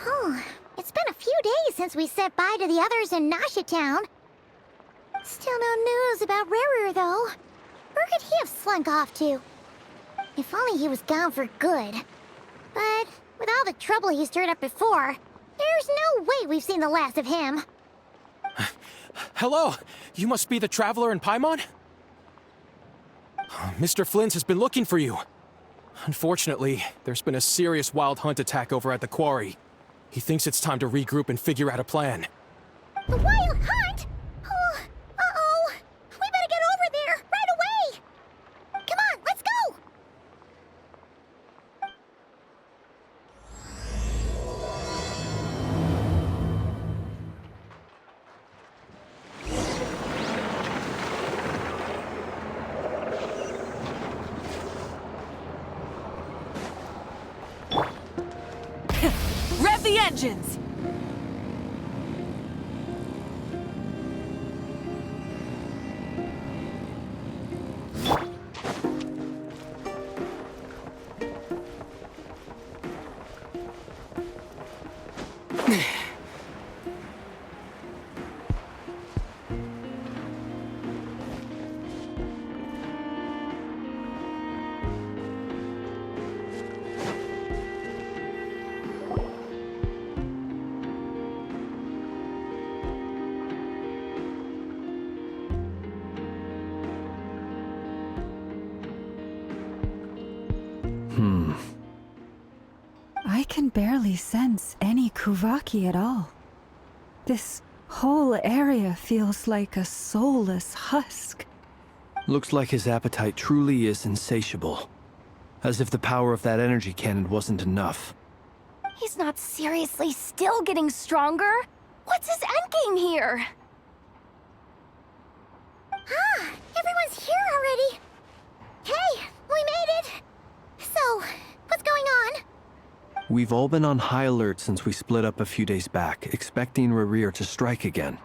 Oh, it's been a few days since we said bye to the others in Nasha Town. Still no news about Rarer, though. Where could he have slunk off to? If only he was gone for good. But with all the trouble he stirred up before, there's no way we've seen the last of him. Hello! You must be the traveler in Paimon? Mr. Flynn has been looking for you. Unfortunately, there's been a serious wild hunt attack over at the quarry. He thinks it's time to regroup and figure out a plan. The wild hunt? Oh, uh-oh. We better get over there, right away! Come on, let's go! Rev the engines! I can barely sense any Kuvaki at all. This whole area feels like a soulless husk. Looks like his appetite truly is insatiable. As if the power of that energy cannon wasn't enough. He's not seriously still getting stronger? What's his endgame here? Ah, everyone's here already. Hey, we made it. So, what's going on? We've all been on high alert since we split up a few days back, expecting Rarir to strike again.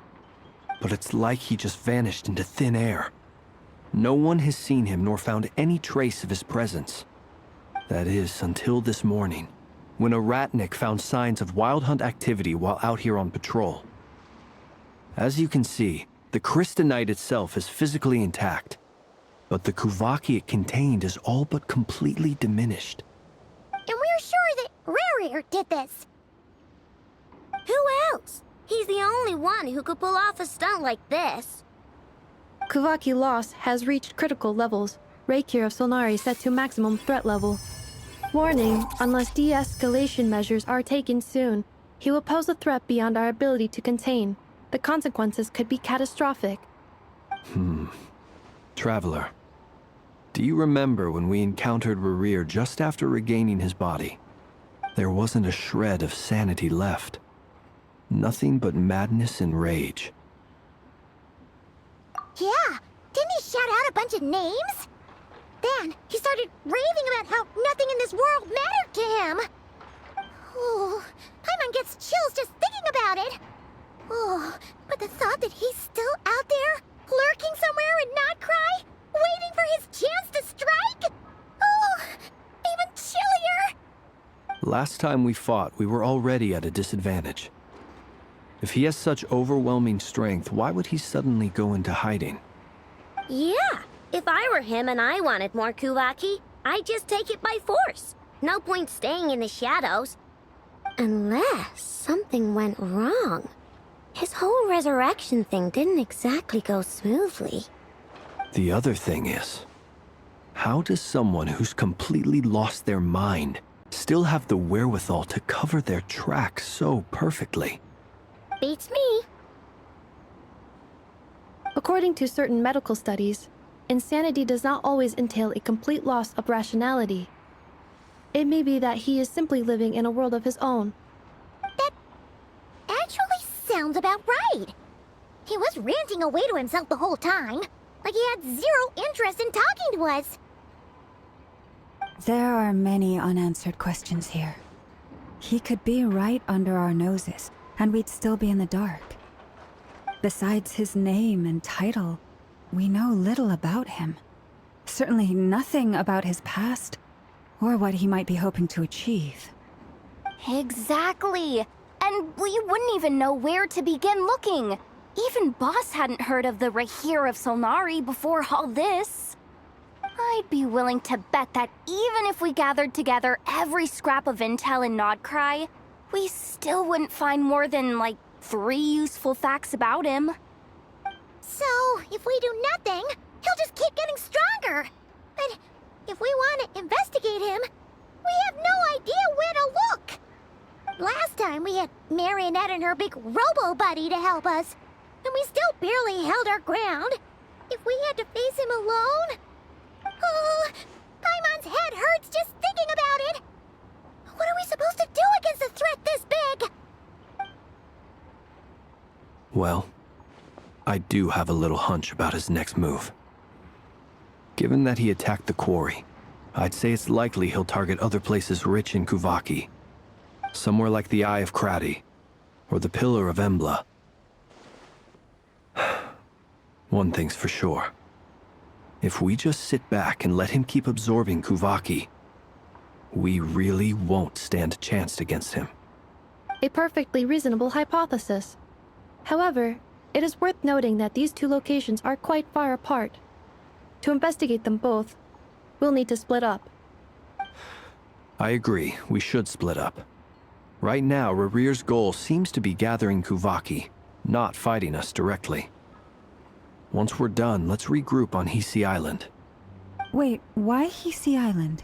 But it's like he just vanished into thin air. No one has seen him nor found any trace of his presence. That is, until this morning, when a ratnik found signs of wild hunt activity while out here on patrol. As you can see, the crystalline itself is physically intact, but the Kuvaki it contained is all but completely diminished. And we're sure that Rarir did this. Who else? He's the only one who could pull off a stunt like this. Kuvaki loss has reached critical levels. Reikir of Solnari set to maximum threat level. Warning, unless de-escalation measures are taken soon, he will pose a threat beyond our ability to contain. The consequences could be catastrophic. Traveler, do you remember when we encountered Rarir just after regaining his body? There wasn't a shred of sanity left. Nothing but madness and rage. Yeah, didn't he shout out a bunch of names? Then he started raving about how nothing in this world mattered to him. Oh, Paimon gets chills just thinking about it. Oh, but the thought that he's still out there, lurking somewhere in Not Cry, waiting for his chance to strike? Oh, even chillier. Last time we fought, we were already at a disadvantage. If he has such overwhelming strength, why would he suddenly go into hiding? Yeah, if I were him and I wanted more Kuvaki, I'd just take it by force. No point staying in the shadows. Unless something went wrong. His whole resurrection thing didn't exactly go smoothly. The other thing is, how does someone who's completely lost their mind still have the wherewithal to cover their tracks so perfectly? Beats me. According to certain medical studies, insanity does not always entail a complete loss of rationality. It may be that he is simply living in a world of his own. That actually sounds about right. He was ranting away to himself the whole time, like he had zero interest in talking to us. There are many unanswered questions here. He could be right under our noses, and we'd still be in the dark. Besides his name and title, we know little about him. Certainly nothing about his past, or what he might be hoping to achieve. Exactly. And we wouldn't even know where to begin looking. Even Boss hadn't heard of the Rahir of Solnari before all this. I'd be willing to bet that even if we gathered together every scrap of intel in Nodcry, we still wouldn't find more than, like, 3 useful facts about him. So, if we do nothing, he'll just keep getting stronger. But if we want to investigate him, we have no idea where to look. Last time we had Marionette and her big robo-buddy to help us, and we still barely held our ground. If we had to face him alone... Oh, Paimon's head hurts just thinking about it. What are we supposed to do against a threat this big? Well, I do have a little hunch about his next move. Given that he attacked the quarry, I'd say it's likely he'll target other places rich in Kuvaki. Somewhere like the Eye of Krati, or the Pillar of Embla. One thing's for sure. If we just sit back and let him keep absorbing Kuvaki, we really won't stand a chance against him. A perfectly reasonable hypothesis. However, it is worth noting that these 2 locations are quite far apart. To investigate them both, we'll need to split up. I agree, we should split up. Right now, Rarir's goal seems to be gathering Kuvaki, not fighting us directly. Once we're done, let's regroup on Hisi Island. Wait, why Hisi Island?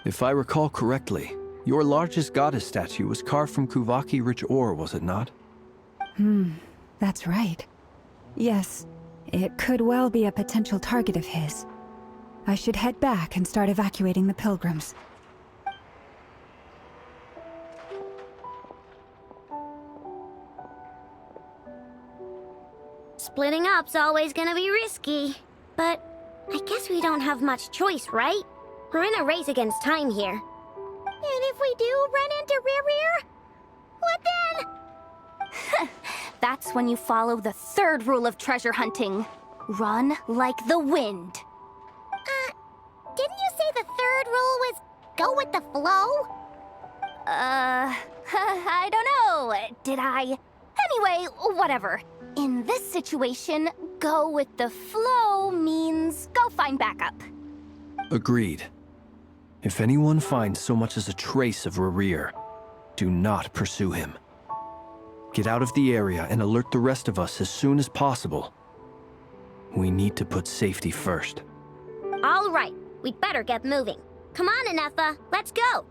If I recall correctly, your largest goddess statue was carved from Kuvaki-rich ore, was it not? That's right. Yes, it could well be a potential target of his. I should head back and start evacuating the pilgrims. Splitting up's always gonna be risky. But I guess we don't have much choice, right? We're in a race against time here. And if we do run into Rarir, what then? That's when you follow the 3rd rule of treasure hunting. Run like the wind. Didn't you say the 3rd rule was go with the flow? I don't know. Did I? Anyway, whatever. In this situation, go with the flow means go find backup. Agreed. If anyone finds so much as a trace of Rarir, do not pursue him. Get out of the area and alert the rest of us as soon as possible. We need to put safety first. All right, we'd better get moving. Come on, Anetha, let's go.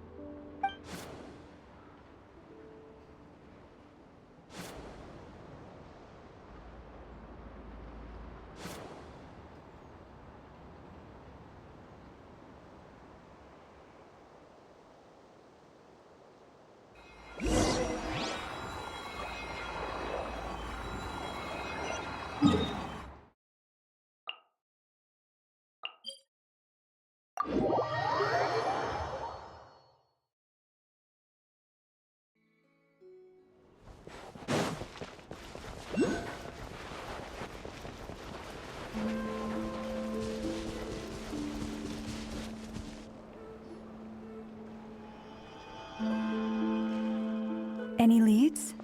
Any leads?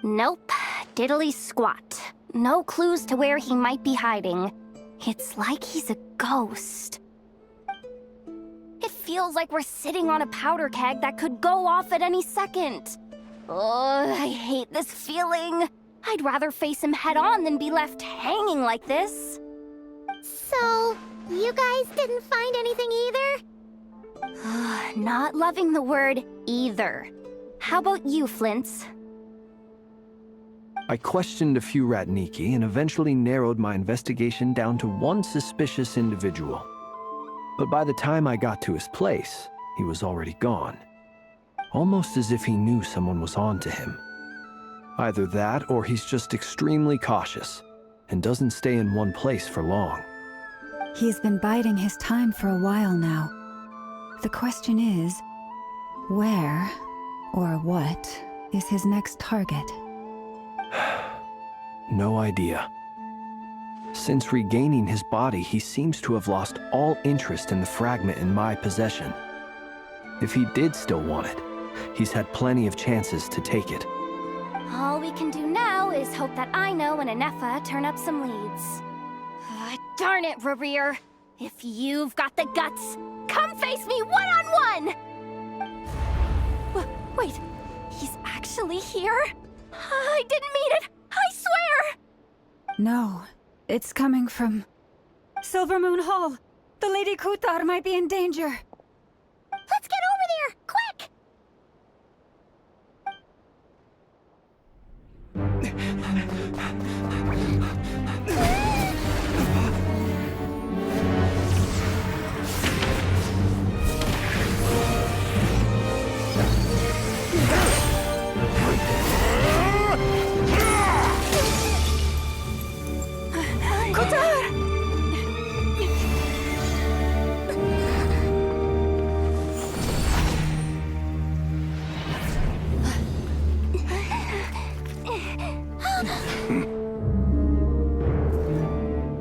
Nope. Diddly squat. No clues to where he might be hiding. It's like he's a ghost. It feels like we're sitting on a powder keg that could go off at any second. Oh, I hate this feeling. I'd rather face him head on than be left hanging like this. So, you guys didn't find anything either? Not loving the word either. How about you, Flintz? I questioned a few Ratniki and eventually narrowed my investigation down to one suspicious individual. But by the time I got to his place, he was already gone. Almost as if he knew someone was on to him. Either that or he's just extremely cautious and doesn't stay in one place for long. He's been biding his time for a while now. The question is, where or what is his next target? No idea. Since regaining his body, he seems to have lost all interest in the fragment in my possession. If he did still want it, He's had plenty of chances to take it. All we can do now is hope that Ino and Anefa turn up some leads. Darn it, Rerir. If you've got the guts, come face me one-on-one! Wait, he's actually here? I didn't mean it, I swear! No, it's coming from Silver Moon Hall. The Lady Kuthar might be in danger. Let's get over there, quick!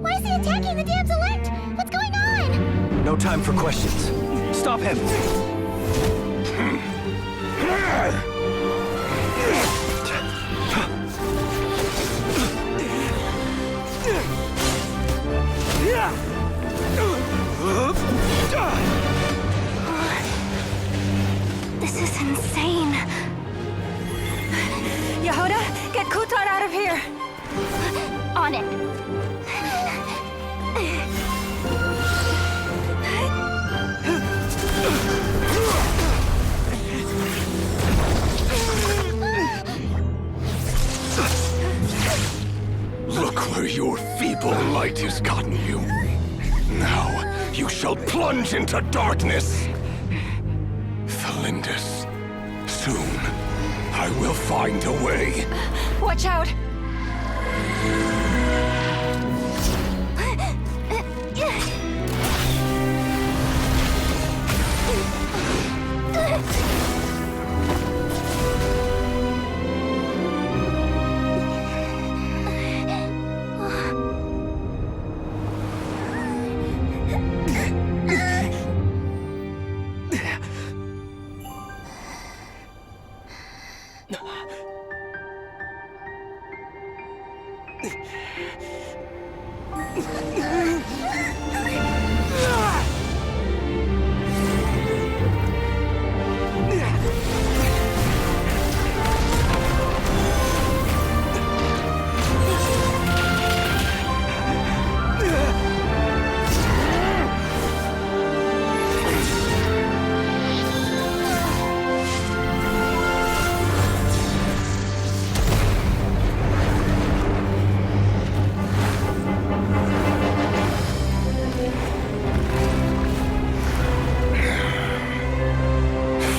Why is he attacking the damselette? What's going on? No time for questions. Stop him! This is insane. Yehuda, get Kuthar out of here! On it. Look where your feeble light has gotten you. Now you shall plunge into darkness. Thalindus, soon I will find a way. Watch out!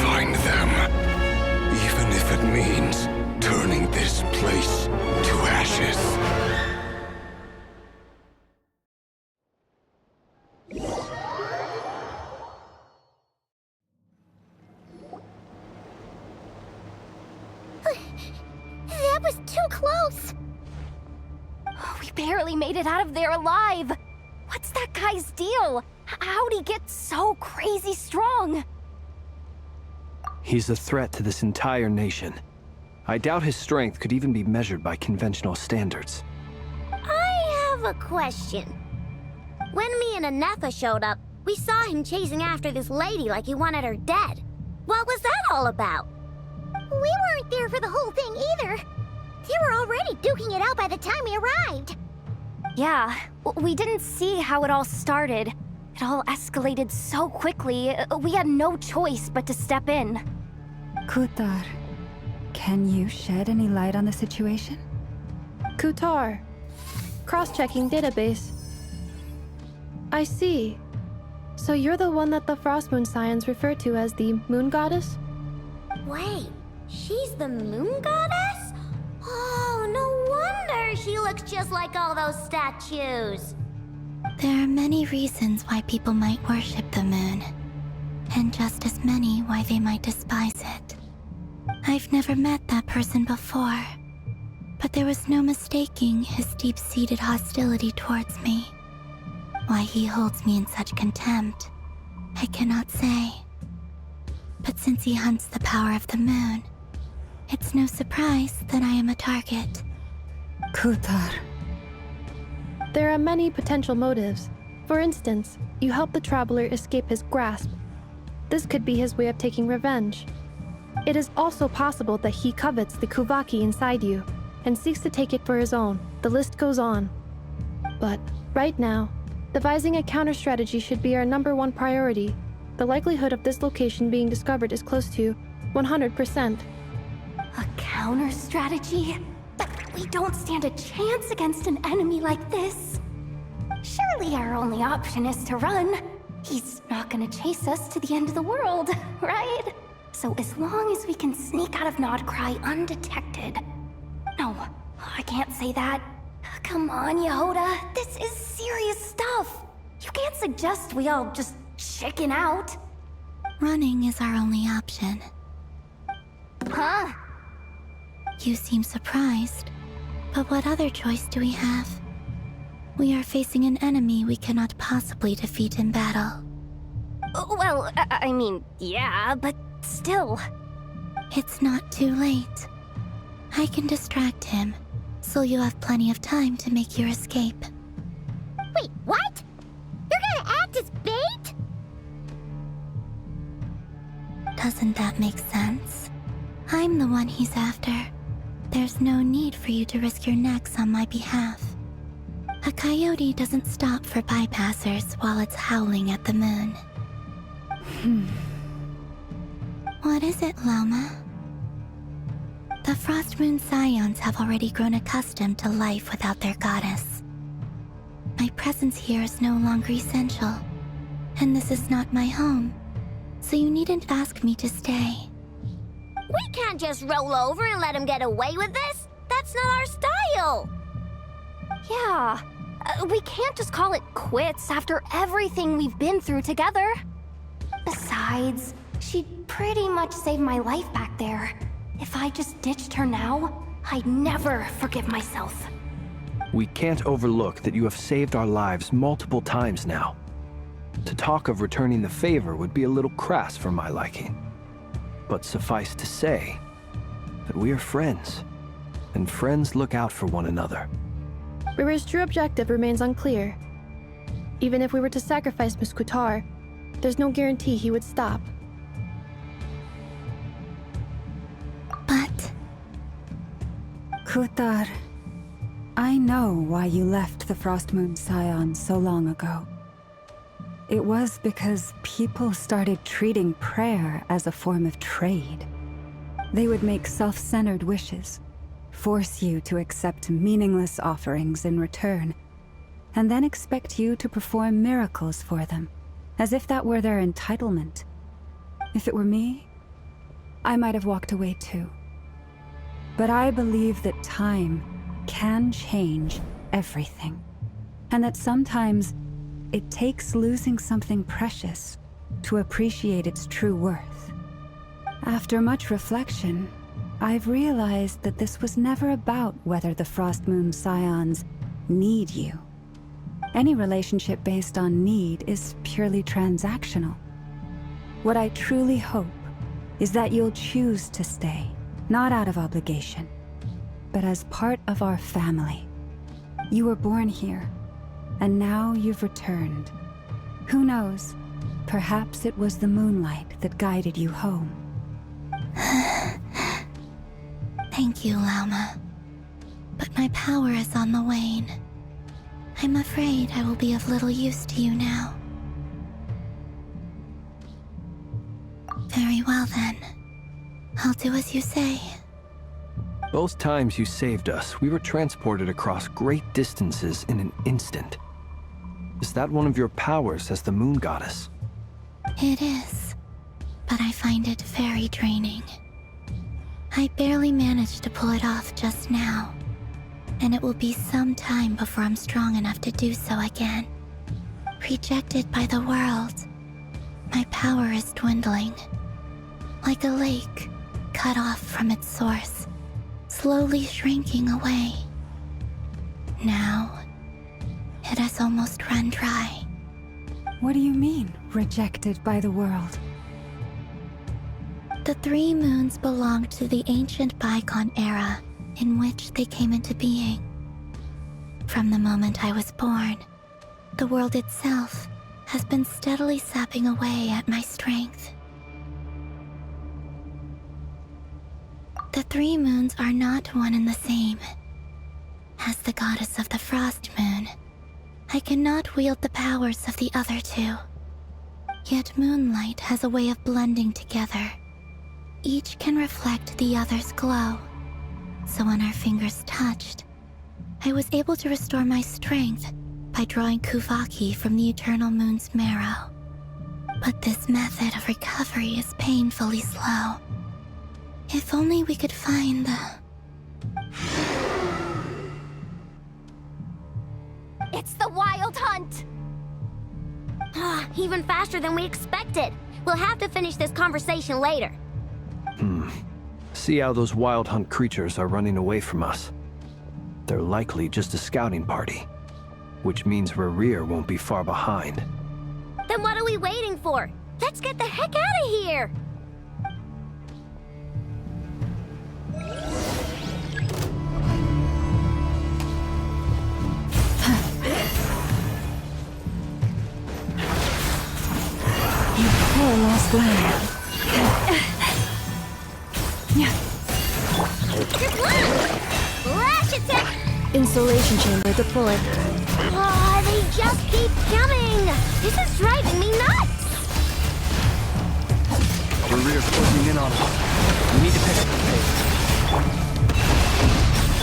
Find them, even if it means turning this place to ashes. That was too close! We barely made it out of there alive. What's that guy's deal? How'd he get so crazy strong? He's a threat to this entire nation. I doubt his strength could even be measured by conventional standards. I have a question. When me and Anefa showed up, we saw him chasing after this lady like he wanted her dead. What was that all about? We weren't there for the whole thing either. They were already duking it out by the time we arrived. Yeah, we didn't see how it all started. It all escalated so quickly, we had no choice but to step in. Kuthar, can you shed any light on the situation? Kuthar. Cross-checking database. I see. So you're the one that the Frost Moon Scions refer to as the Moon Goddess? Wait, she's the moon goddess? Oh, no wonder she looks just like all those statues. There are many reasons why people might worship the moon, and just as many why they might despise it. I've never met that person before, but there was no mistaking his deep-seated hostility towards me. Why he holds me in such contempt, I cannot say. But Since he hunts the power of the moon, it's no surprise that I am a target. Kutar. There are many potential motives. For instance, you help the traveler escape his grasp. This could be his way of taking revenge. It is also possible that he covets the Kuvaki inside you and seeks to take it for his own. The list goes on. But right now, devising a counter-strategy should be our #1 priority. The likelihood of this location being discovered is close to 100%. A counter strategy? But we don't stand a chance against an enemy like this. Surely our only option is to run. He's not gonna chase us to the end of the world, right? So as long as we can sneak out of Nodcry undetected. No, I can't say that. Come on, Yehoda. This is serious stuff. You can't suggest we all just chicken out. Running is our only option. Huh? You seem surprised, but what other choice do we have? We are facing an enemy we cannot possibly defeat in battle. Well, I mean, yeah, but still. It's not too late. I can distract him, so you have plenty of time to make your escape. Wait, what? You're gonna act as bait? Doesn't that make sense? I'm the one he's after. There's no need for you to risk your necks on my behalf. A coyote doesn't stop for bypassers while it's howling at the moon. What is it, Loma? The Frost Moon Scions have already grown accustomed to life without their goddess. My presence here is no longer essential, and this is not my home, so you needn't ask me to stay. We can't just roll over and let him get away with this. That's not our style. Yeah, we can't just call it quits after everything we've been through together. Besides, she'd pretty much saved my life back there. If I just ditched her now, I'd never forgive myself. We can't overlook that you have saved our lives multiple times now. To talk of returning the favor would be a little crass for my liking. But suffice to say that we are friends, and friends look out for one another. River's true objective remains unclear. Even if we were to sacrifice Miss Kutar, there's no guarantee he would stop. But Kutar, I know why you left the Frost Moon Scions so long ago. It was because people started treating prayer as a form of trade. They would make self-centered wishes, force you to accept meaningless offerings in return, and then expect you to perform miracles for them, as if that were their entitlement. If it were me, I might have walked away too. But I believe that time can change everything, and that sometimes it takes losing something precious to appreciate its true worth. After much reflection, I've realized that this was never about whether the Frost Moon Scions need you. Any relationship based on need is purely transactional. What I truly hope is that you'll choose to stay, not out of obligation, but as part of our family. You were born here, and now you've returned. Who knows? Perhaps it was the moonlight that guided you home. thank you, Lauma. But my power is on the wane. I'm afraid I will be of little use to you now. Very well then. I'll do as you say. Both times you saved us, we were transported across great distances in an instant. Is that one of your powers as the moon goddess? It is, but I find it very draining. I barely managed to pull it off just now, and it will be some time before I'm strong enough to do so again. Rejected by the world, my power is dwindling. Like a lake cut off from its source, slowly shrinking away. Now, it has almost run dry. What do you mean, rejected by the world? The three moons belonged to the ancient bygone era in which they came into being. From the moment I was born, the world itself has been steadily sapping away at my strength. The three moons are not one and the same. As the goddess of the frost moon, I cannot wield the powers of the other two. Yet moonlight has a way of blending together. Each can reflect the other's glow. So when our fingers touched, I was able to restore my strength by drawing Kuvaki from the eternal moon's marrow. But this method of recovery is painfully slow. If only we could find the... It's the Wild Hunt! Even faster than we expected. We'll have to finish this conversation later. See how those wild hunt creatures are running away from us. They're likely just a scouting party, which means Rerir won't be far behind. Then what are we waiting for? Let's get the heck out of here! You poor lost lamb. Lash attack! Insulation chamber deployed. Oh, they just keep coming! This is driving me nuts! Rerir's closing in on us. We need to pick up the pace.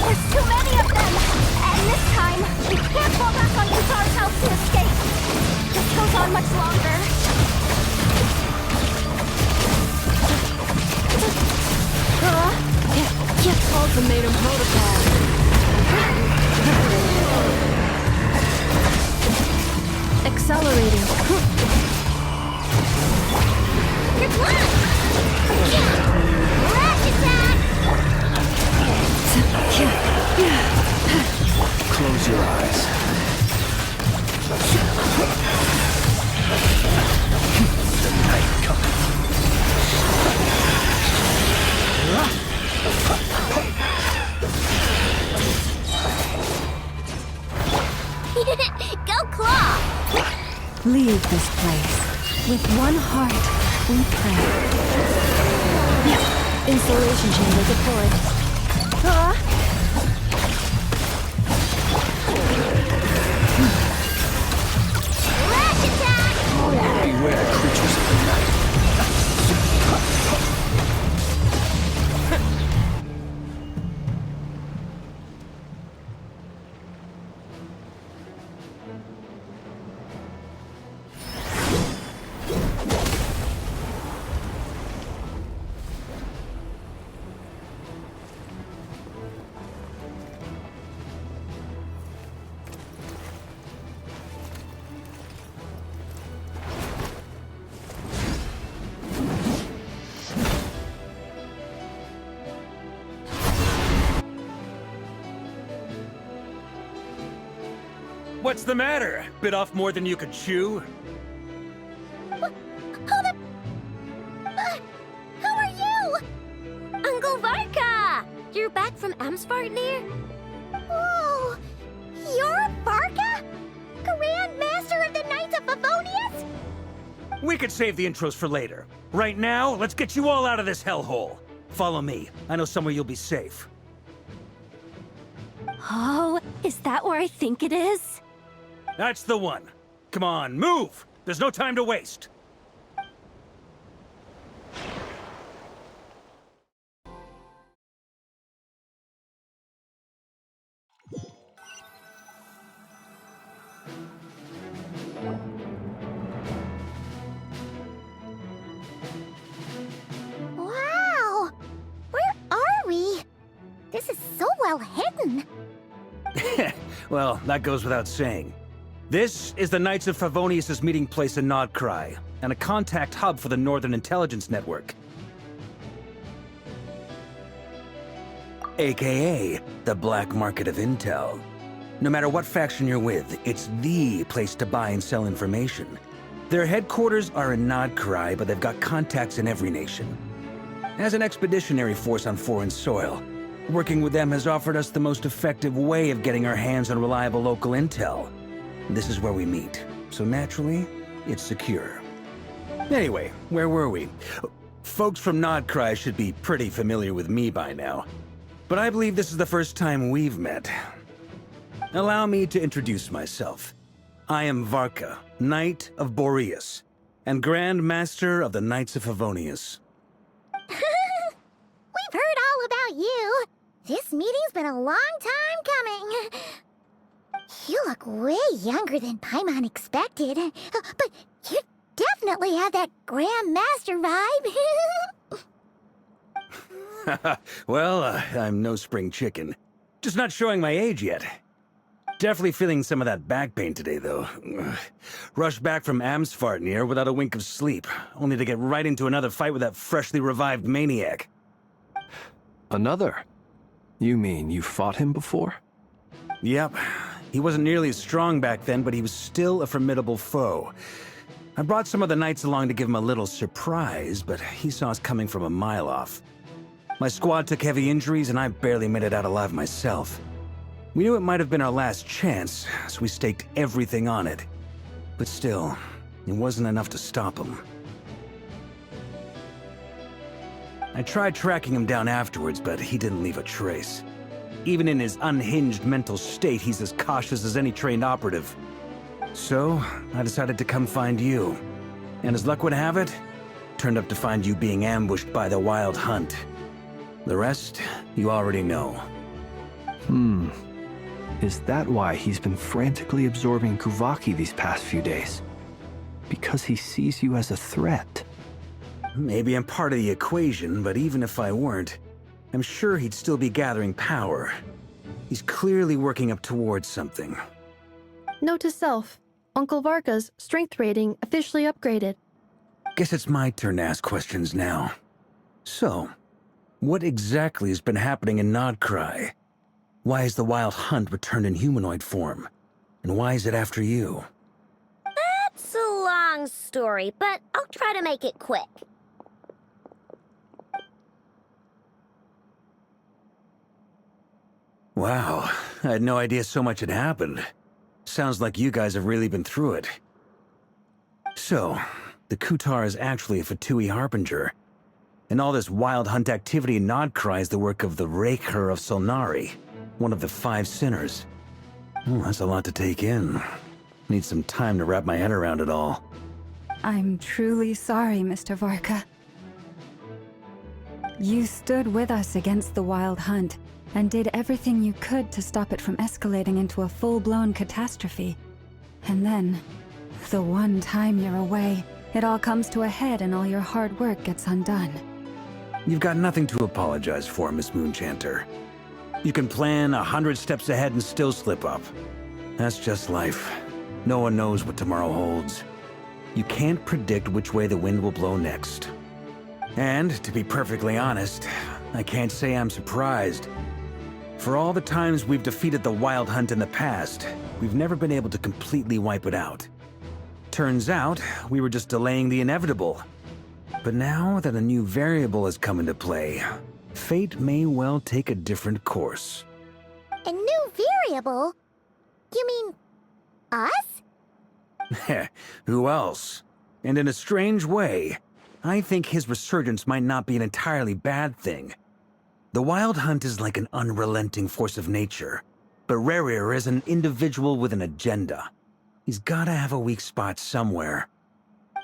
There's too many of them! And this time, we can't fall back on Kazar's house to escape. This goes on much longer. Ultimatum protocol. Accelerating. Good luck! Lash attack! Close your eyes. The night comes. Go Claw! Leave this place. With one heart, we pray. Insulation chamber deployed. Lash attack! Beware the creatures of the night. What's the matter? Bit off more than you could chew? Hold up! Who are you? Uncle Varka! You're back from Amsvartnir? Oh, you're Varka? Grand Master of the Knights of Favonius? We could save the intros for later. Right now, let's get you all out of this hellhole. Follow me. I know somewhere you'll be safe. Oh, is that where I think it is? That's the one. Come on, move! There's no time to waste. Wow! Where are we? This is so well hidden. Well, that goes without saying. This is the Knights of Favonius' meeting place in Nodcry, and a contact hub for the Northern Intelligence Network. AKA, the black market of intel. No matter what faction you're with, it's the place to buy and sell information. Their headquarters are in Nodcry, but they've got contacts in every nation. As an expeditionary force on foreign soil, working with them has offered us the most effective way of getting our hands on reliable local intel. This is where we meet, so naturally, it's secure. Anyway, where were we? Folks from Nodcry should be pretty familiar with me by now, but I believe this is the first time we've met. Allow me to introduce myself. I am Varka, Knight of Boreas, and Grand Master of the Knights of Favonius. We've heard all about you. This meeting's been a long time coming. You look way younger than Paimon expected, but you definitely have that Grand Master vibe. Well, I'm no spring chicken. Just not showing my age yet. Definitely feeling some of that back pain today, though. Rushed back from Amsfartnir without a wink of sleep, only to get right into another fight with that freshly revived maniac. Another? You mean you fought him before? Yep. He wasn't nearly as strong back then, but he was still a formidable foe. I brought some of the knights along to give him a little surprise, but he saw us coming from a mile off. My squad took heavy injuries, and I barely made it out alive myself. We knew it might have been our last chance, so we staked everything on it. But still, it wasn't enough to stop him. I tried tracking him down afterwards, but he didn't leave a trace. Even in his unhinged mental state, he's as cautious as any trained operative. So, I decided to come find you. And as luck would have it, turned up to find you being ambushed by the Wild Hunt. The rest, you already know. Is that why he's been frantically absorbing Kuvaki these past few days? Because he sees you as a threat? Maybe I'm part of the equation, but even if I weren't, I'm sure he'd still be gathering power. He's clearly working up towards something. Note to self, Uncle Varka's strength rating officially upgraded. Guess it's my turn to ask questions now. So, what exactly has been happening in Nodcry? Why has the Wild Hunt returned in humanoid form? And why is it after you? That's a long story, but I'll try to make it quick. Wow, I had no idea so much had happened. Sounds like you guys have really been through it. So, the Kutar is actually a Fatui Harbinger. And all this Wild Hunt activity in Nodcry is the work of the Raker of Solnari, one of the 5 sinners. That's a lot to take in. Need some time to wrap my head around it all. I'm truly sorry, Mr. Varka. You stood with us against the Wild Hunt, and did everything you could to stop it from escalating into a full-blown catastrophe. And then, the one time you're away, it all comes to a head and all your hard work gets undone. You've got nothing to apologize for, Miss Moonchanter. You can plan 100 steps ahead and still slip up. That's just life. No one knows what tomorrow holds. You can't predict which way the wind will blow next. And, to be perfectly honest, I can't say I'm surprised. For all the times we've defeated the Wild Hunt in the past, we've never been able to completely wipe it out. Turns out, we were just delaying the inevitable. But now that a new variable has come into play, fate may well take a different course. A new variable? You mean us? Who else? And in a strange way, I think his resurgence might not be an entirely bad thing. The Wild Hunt is like an unrelenting force of nature, but Rerir is an individual with an agenda. He's gotta have a weak spot somewhere.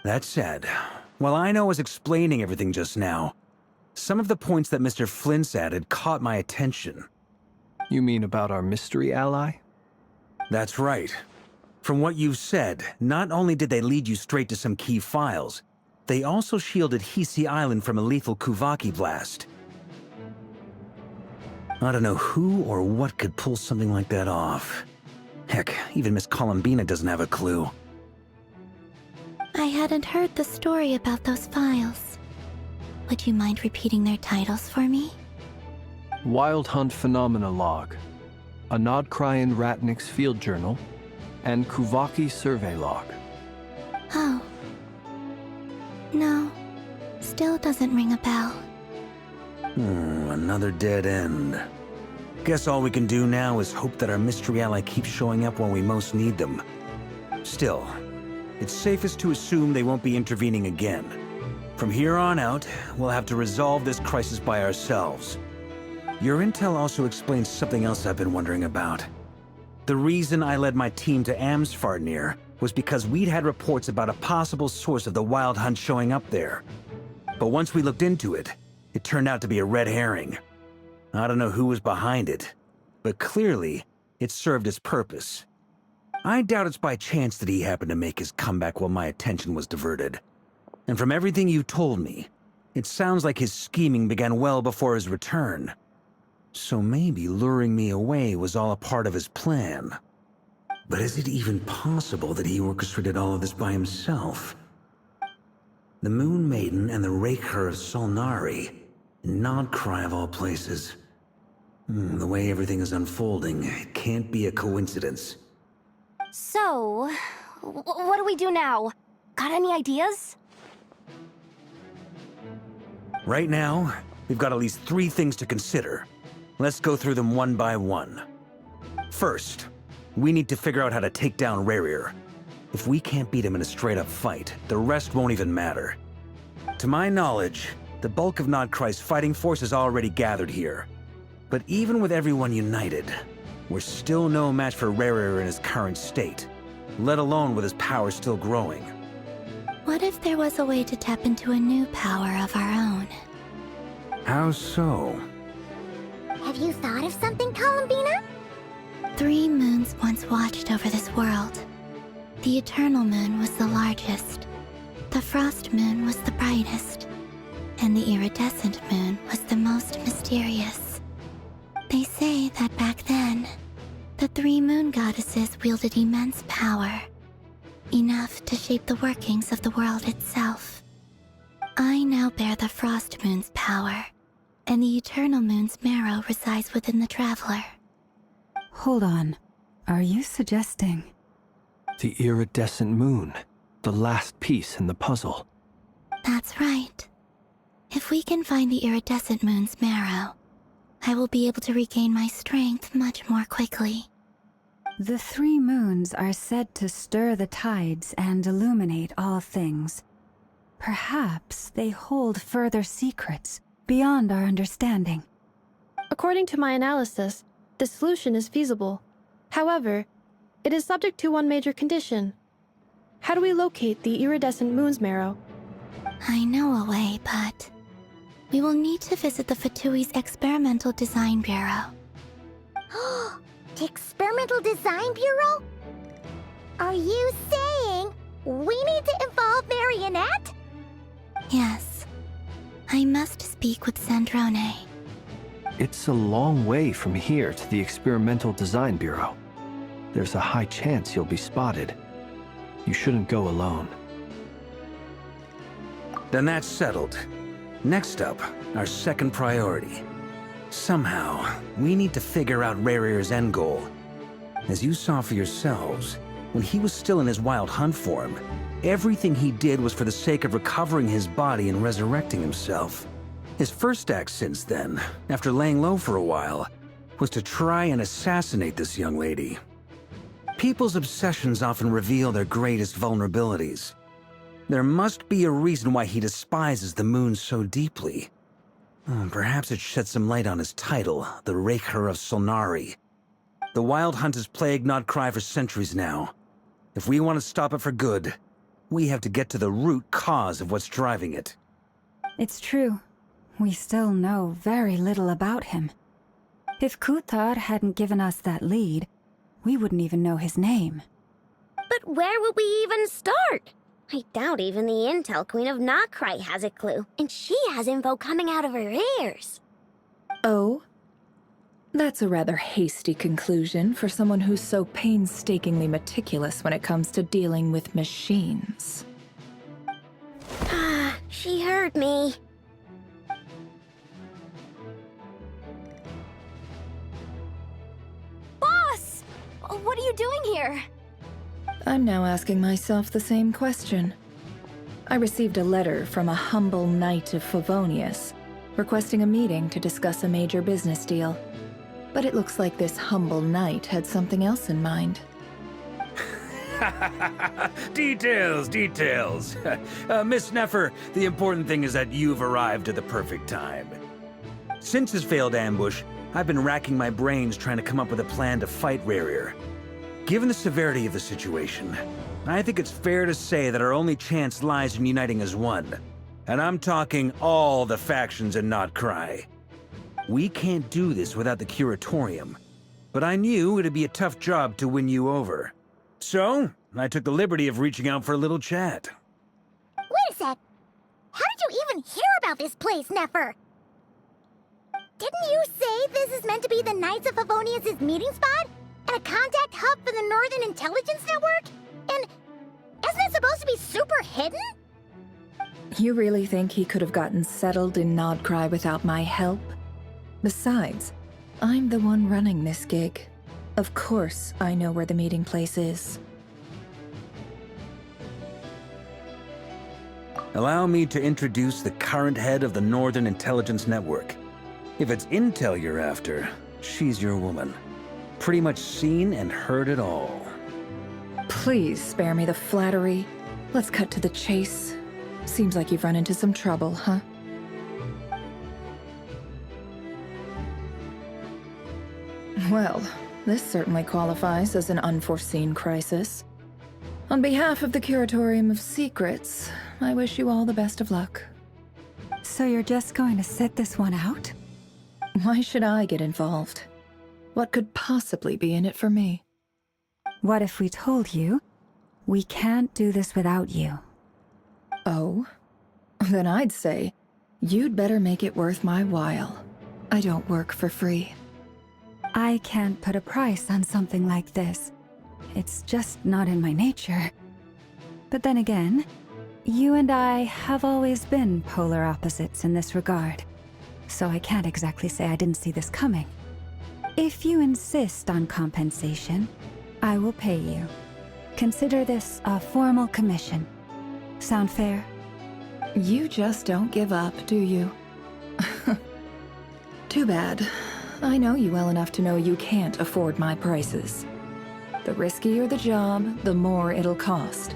That said, while I was explaining everything just now, some of the points that Mr. Flint's added caught my attention. You mean about our mystery ally? That's right. From what you've said, not only did they lead you straight to some key files, they also shielded Hisi Island from a lethal Kuvaki blast. I don't know who or what could pull something like that off. Heck, even Miss Columbina doesn't have a clue. I hadn't heard the story about those files. Would you mind repeating their titles for me? Wild Hunt Phenomena Log, a Nodcryan Ratnik's Field Journal, and Kuvaki Survey Log. Oh. No. Still doesn't ring a bell. Another dead end. Guess all we can do now is hope that our mystery ally keeps showing up when we most need them. Still, it's safest to assume they won't be intervening again. From here on out, we'll have to resolve this crisis by ourselves. Your intel also explains something else I've been wondering about. The reason I led my team to Amsfarnir was because we'd had reports about a possible source of the Wild Hunt showing up there. But once we looked into it, it turned out to be a red herring. I don't know who was behind it, but clearly, it served its purpose. I doubt it's by chance that he happened to make his comeback while my attention was diverted. And from everything you told me, it sounds like his scheming began well before his return. So maybe luring me away was all a part of his plan. But is it even possible that he orchestrated all of this by himself? The Moon Maiden and the Raker of Solnari, Nodcry of all places. The way everything is unfolding, it can't be a coincidence. So, what do we do now? Got any ideas? Right now, we've got at least 3 things to consider. Let's go through them one by one. First, we need to figure out how to take down Rerir. If we can't beat him in a straight-up fight, the rest won't even matter. To my knowledge, the bulk of Nodcry's fighting force is already gathered here. But even with everyone united, we're still no match for Rerir in his current state, let alone with his power still growing. What if there was a way to tap into a new power of our own? How so? Have you thought of something, Columbina? 3 moons once watched over this world. The Eternal Moon was the largest. The Frost Moon was the brightest. And the Iridescent Moon was the most mysterious. They say that back then, the 3 moon goddesses wielded immense power. Enough to shape the workings of the world itself. I now bear the Frost Moon's power, and the Eternal Moon's marrow resides within the Traveler. Hold on. Are you suggesting? The iridescent moon, the last piece in the puzzle. That's right. If we can find the Iridescent Moon's marrow, I will be able to regain my strength much more quickly. The 3 moons are said to stir the tides and illuminate all things. Perhaps they hold further secrets beyond our understanding. According to my analysis, the solution is feasible. However, it is subject to one major condition. How do we locate the Iridescent Moon's marrow? I know a way, but we will need to visit the Fatui's Experimental Design Bureau. The Experimental Design Bureau? Are you saying we need to involve Marionette? Yes. I must speak with Sandrone. It's a long way from here to the Experimental Design Bureau. There's a high chance you'll be spotted. You shouldn't go alone. Then that's settled. Next up, our second priority. Somehow, we need to figure out Rerir's end goal. As you saw for yourselves, when he was still in his Wild Hunt form, everything he did was for the sake of recovering his body and resurrecting himself. His first act since then, after laying low for a while, was to try and assassinate this young lady. People's obsessions often reveal their greatest vulnerabilities. There must be a reason why he despises the moon so deeply. Perhaps it sheds some light on his title, the Raker of Solnari. The Wild Hunt has plagued Nodcry for centuries now. If we want to stop it for good, we have to get to the root cause of what's driving it. It's true. We still know very little about him. If Kuthar hadn't given us that lead, we wouldn't even know his name. But where would we even start? I doubt even the Intel Queen of Nodcry has a clue, and she has info coming out of her ears. Oh? That's a rather hasty conclusion for someone who's so painstakingly meticulous when it comes to dealing with machines. Ah, she heard me. Boss! What are you doing here? I'm now asking myself the same question. I received a letter from a humble knight of Favonius, requesting a meeting to discuss a major business deal. But it looks like this humble knight had something else in mind. Details, details. Miss Neffer, the important thing is that you've arrived at the perfect time. Since his failed ambush, I've been racking my brains trying to come up with a plan to fight Rerir. Given the severity of the situation, I think it's fair to say that our only chance lies in uniting as one. And I'm talking all the factions in Notcry. We can't do this without the Curatorium, but I knew it'd be a tough job to win you over. So, I took the liberty of reaching out for a little chat. Wait a sec. How did you even hear about this place, Neffer? Didn't you say this is meant to be the Knights of Favonius' meeting spot? And a contact hub for the Northern Intelligence Network? And isn't it supposed to be super hidden? You really think he could have gotten settled in Nodcry without my help? Besides, I'm the one running this gig. Of course I know where the meeting place is. Allow me to introduce the current head of the Northern Intelligence Network. If it's intel you're after, she's your woman. Pretty much seen and heard it all. Please spare me the flattery. Let's cut to the chase. Seems like you've run into some trouble, huh? Well, this certainly qualifies as an unforeseen crisis. On behalf of the Curatorium of Secrets, I wish you all the best of luck. So you're just going to sit this one out? Why should I get involved? What could possibly be in it for me? What if we told you we can't do this without you? Oh? Then I'd say, you'd better make it worth my while. I don't work for free. I can't put a price on something like this. It's just not in my nature. But then again, you and I have always been polar opposites in this regard. So I can't exactly say I didn't see this coming. If you insist on compensation, I will pay you. Consider this a formal commission. Sound fair? You just don't give up, do you? Too bad. I know you well enough to know you can't afford my prices. The riskier the job, the more it'll cost.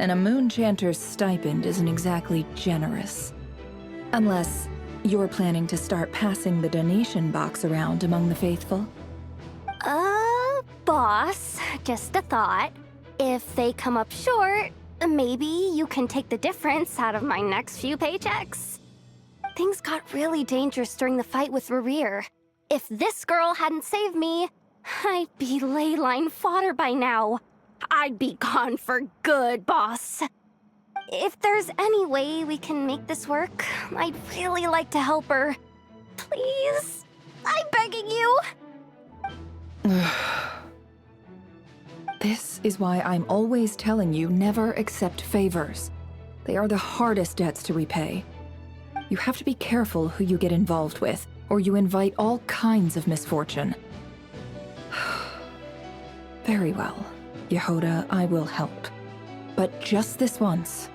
And a Moonchanter's stipend isn't exactly generous. Unless you're planning to start passing the donation box around among the faithful. Boss, just a thought. If they come up short, maybe you can take the difference out of my next few paychecks. Things got really dangerous during the fight with Rerir. If this girl hadn't saved me, I'd be ley line fodder by now. I'd be gone for good, boss. If there's any way we can make this work, I'd really like to help her. Please, I'm begging you. This is why I'm always telling you never accept favors. They are the hardest debts to repay. You have to be careful who you get involved with, or you invite all kinds of misfortune. Very well, Yehoda, I will help. But just this once.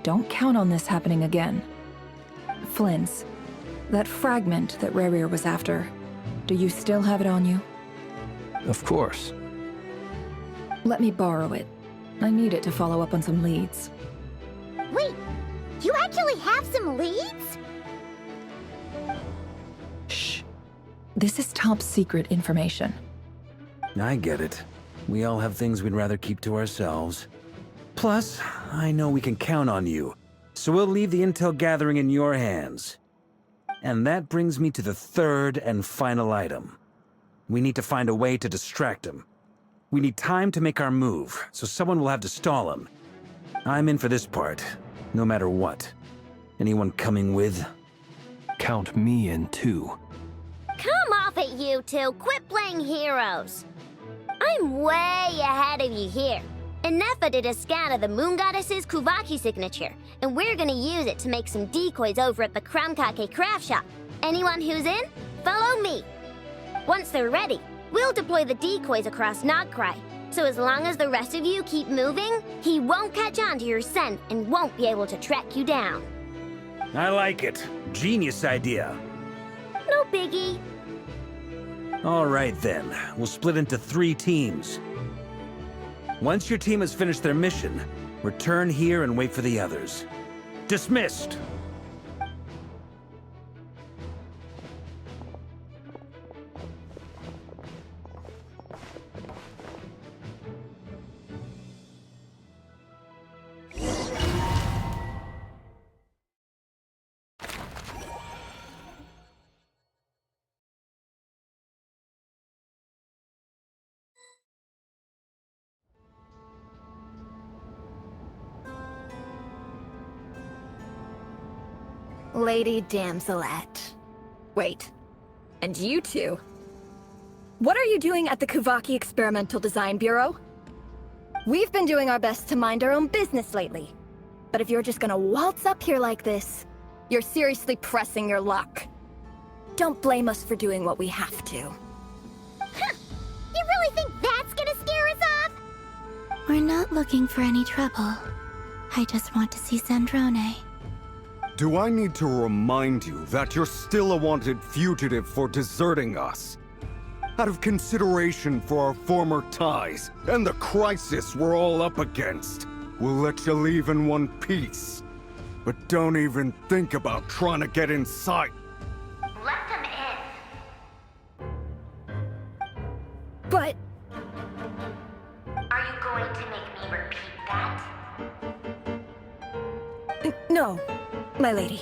Don't count on this happening again. Flins, that fragment that Rerir was after, do you still have it on you? Of course. Let me borrow it. I need it to follow up on some leads. Wait, you actually have some leads? Shh. This is top secret information. I get it. We all have things we'd rather keep to ourselves. Plus, I know we can count on you, so we'll leave the intel gathering in your hands. And that brings me to the third and final item. We need to find a way to distract him. We need time to make our move, so someone will have to stall him. I'm in for this part, no matter what. Anyone coming with? Count me in too. Come off it, you two. Quit playing heroes. I'm way ahead of you here. And Nefa did a scan of the Moon Goddess's Kuvaki signature, and we're gonna use it to make some decoys over at the Kramkake craft shop. Anyone who's in, follow me. Once they're ready, we'll deploy the decoys across Nogcry. So as long as the rest of you keep moving, he won't catch on to your scent and won't be able to track you down. I like it. Genius idea. No biggie. All right then, we'll split into 3 teams. Once your team has finished their mission, return here and wait for the others. Dismissed! Lady Damselette. Wait, and you two? What are you doing at the Kuvaki Experimental Design Bureau? We've been doing our best to mind our own business lately. But if you're just gonna waltz up here like this, you're seriously pressing your luck. Don't blame us for doing what we have to. Huh. You really think that's gonna scare us off? We're not looking for any trouble. I just want to see Zandrone. Do I need to remind you that you're still a wanted fugitive for deserting us? Out of consideration for our former ties and the crisis we're all up against, we'll let you leave in one piece. But don't even think about trying to get inside. Let them in. But... Are you going to make me repeat that? no, my lady.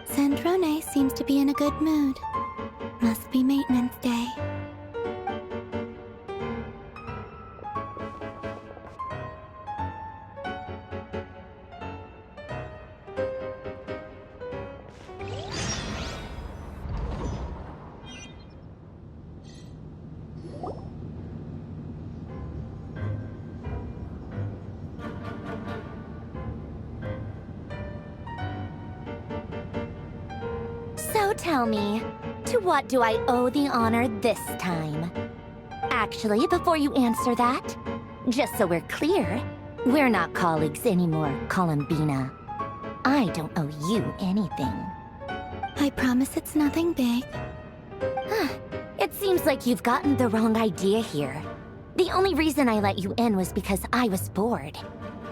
Zandrone seems to be in a good mood. Must be maintenance day. So tell me, to what do I owe the honor this time? Actually, before you answer that, just so we're clear, we're not colleagues anymore, Columbina. I don't owe you anything. I promise it's nothing big. It seems like you've gotten the wrong idea here. The only reason I let you in was because I was bored.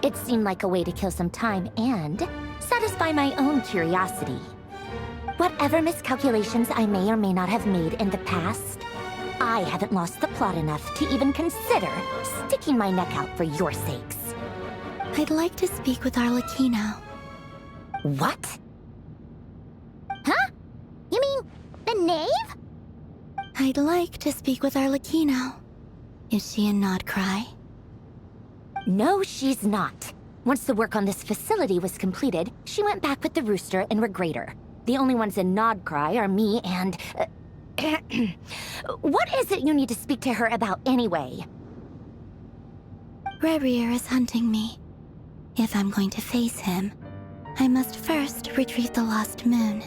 It seemed like a way to kill some time and satisfy my own curiosity. Whatever miscalculations I may or may not have made in the past, I haven't lost the plot enough to even consider sticking my neck out for your sakes. I'd like to speak with Arlecchino. What? Huh? You mean the knave? I'd like to speak with Arlecchino. Is she in Nodcry? No, she's not. Once the work on this facility was completed, she went back with the rooster and Regrator. The only ones in Nodcry are me and... What is it you need to speak to her about anyway? Rerir is hunting me. If I'm going to face him, I must first retrieve the lost moon.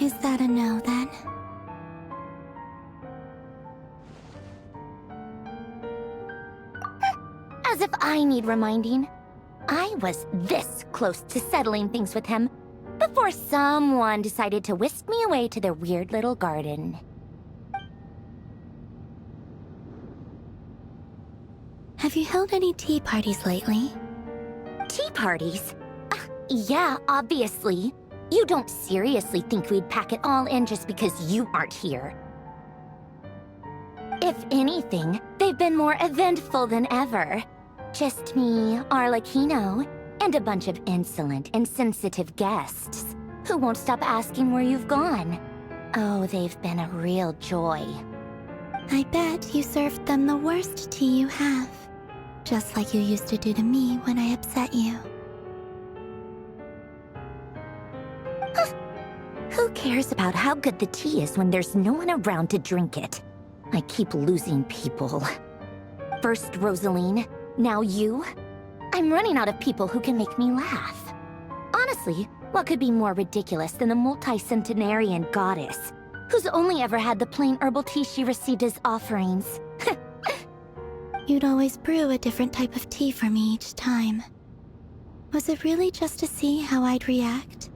Is that a no, then? As if I need reminding. I was this close to settling things with him before someone decided to whisk me away to their weird little garden. Have you held any tea parties lately? Tea parties? Yeah, obviously. You don't seriously think we'd pack it all in just because you aren't here. If anything, they've been more eventful than ever. Just me, Arlecchino, and a bunch of insolent, insensitive guests. who won't stop asking where you've gone. Oh, they've been a real joy. I bet you served them the worst tea you have. Just like you used to do to me when I upset you. Who cares about how good the tea is when there's no one around to drink it? I keep losing people. First Rosaline, now you. I'm running out of people who can make me laugh. Honestly, what could be more ridiculous than a multi-centenarian goddess who's only ever had the plain herbal tea she received as offerings? You'd always brew a different type of tea for me each time. Was it really just to see how I'd react?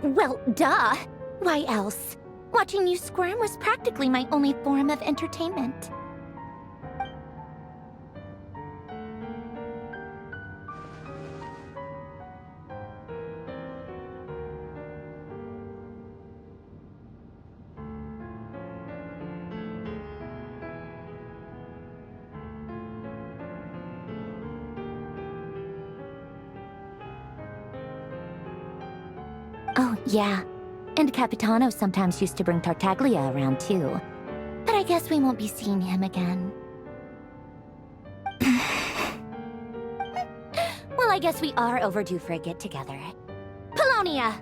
Well, duh. Why else? Watching you squirm was practically my only form of entertainment. Oh, yeah. And Capitano sometimes used to bring Tartaglia around, too. But I guess we won't be seeing him again. Well, I guess we are overdue for a get-together. Polonia!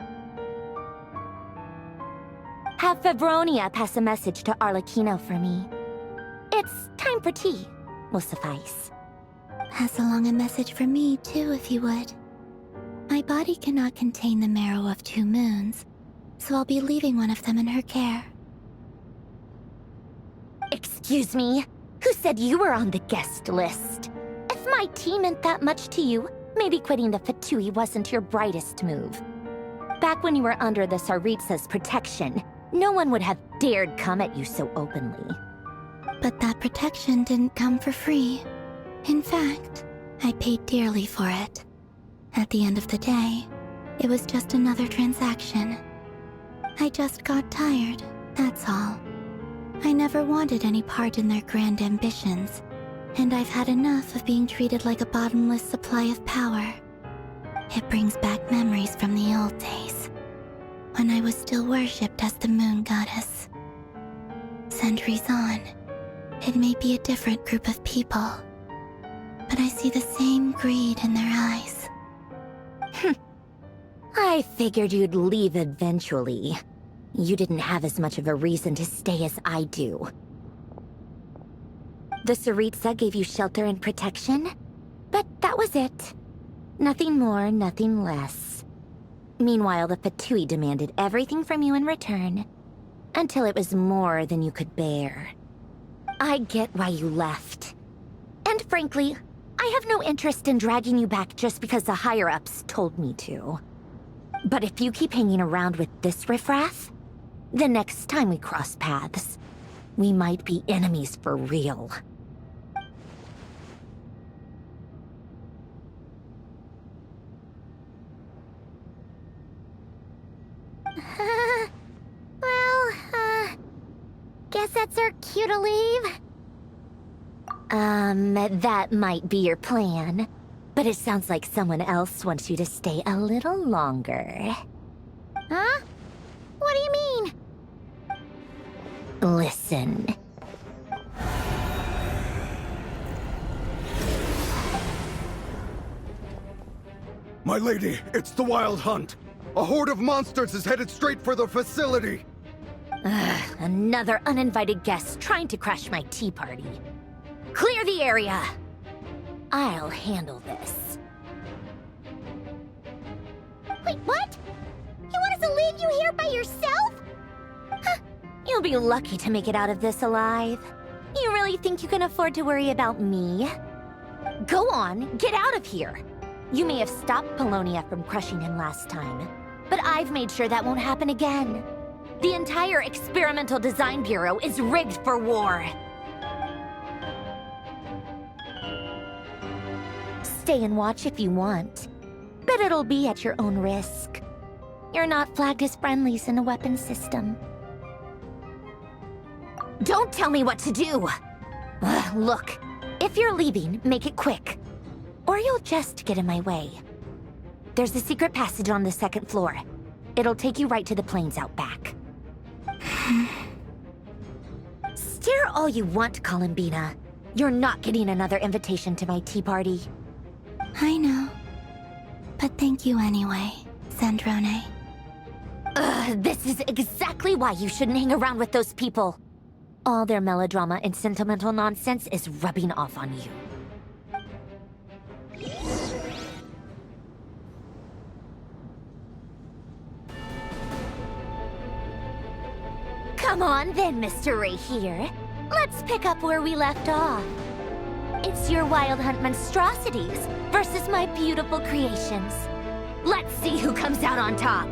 Have Febronia pass a message to Arlecchino for me. It's time for tea. Will suffice. Pass along a message for me, too, if you would. My body cannot contain the marrow of 2 moons, so I'll be leaving one of them in her care. Excuse me? Who said you were on the guest list? If my tea meant that much to you, maybe quitting the Fatui wasn't your brightest move. Back when you were under the Tsaritsa's protection, no one would have dared come at you so openly. But that protection didn't come for free. In fact, I paid dearly for it. At the end of the day, it was just another transaction. I just got tired, that's all. I never wanted any part in their grand ambitions, and I've had enough of being treated like a bottomless supply of power. It brings back memories from the old days, when I was still worshipped as the moon goddess. Centuries on, it may be a different group of people, but I see the same greed in their eyes. I figured you'd leave eventually. You didn't have as much of a reason to stay as I do. The Tsaritsa gave you shelter and protection, but that was it. Nothing more, nothing less. Meanwhile, the Fatui demanded everything from you in return, until it was more than you could bear. I get why you left. And frankly, I have no interest in dragging you back just because the higher-ups told me to. But if you keep hanging around with this riffraff, the next time we cross paths, we might be enemies for real. Guess that's our cue to leave. That might be your plan. But it sounds like someone else wants you to stay a little longer. Huh? What do you mean? Listen. My lady, it's the Wild Hunt. A horde of monsters is headed straight for the facility. Another uninvited guest trying to crash my tea party. Clear the area. I'll handle this. Wait, what? You want us to leave you here by yourself? Huh. You'll be lucky to make it out of this alive. You really think you can afford to worry about me? Go on, get out of here. You may have stopped Polonia from crushing him last time, but I've made sure that won't happen again. The entire Experimental Design Bureau is rigged for war. Stay and watch if you want, but it'll be at your own risk. You're not flagged as friendlies in the weapons system. Don't tell me what to do! Look, If you're leaving, make it quick. Or you'll just get in my way. There's a secret passage on the second floor. It'll take you right to the plains out back. Stare all you want, Columbina. You're not getting another invitation to my tea party. I know. But thank you anyway, Sandrone. This is exactly why you shouldn't hang around with those people. All their melodrama and sentimental nonsense is rubbing off on you. Come on then, Mr. Ray here. Let's pick up where we left off. It's your Wild Hunt monstrosities versus my beautiful creations. Let's see who comes out on top.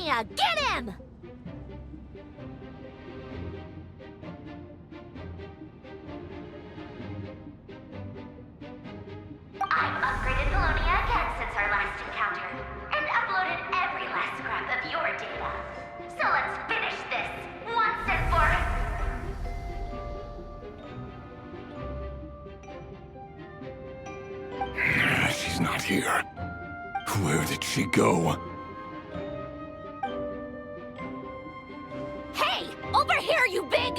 Apollonia! Get him! I've upgraded Apollonia again since our last encounter, and uploaded every last scrap of your data. So let's finish this, once and for... She's not here. Where did she go? Hey! Over here, you big...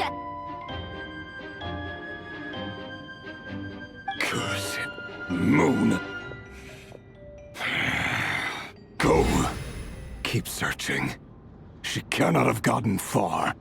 Curse it. Moon. Go. Keep searching. She cannot have gotten far.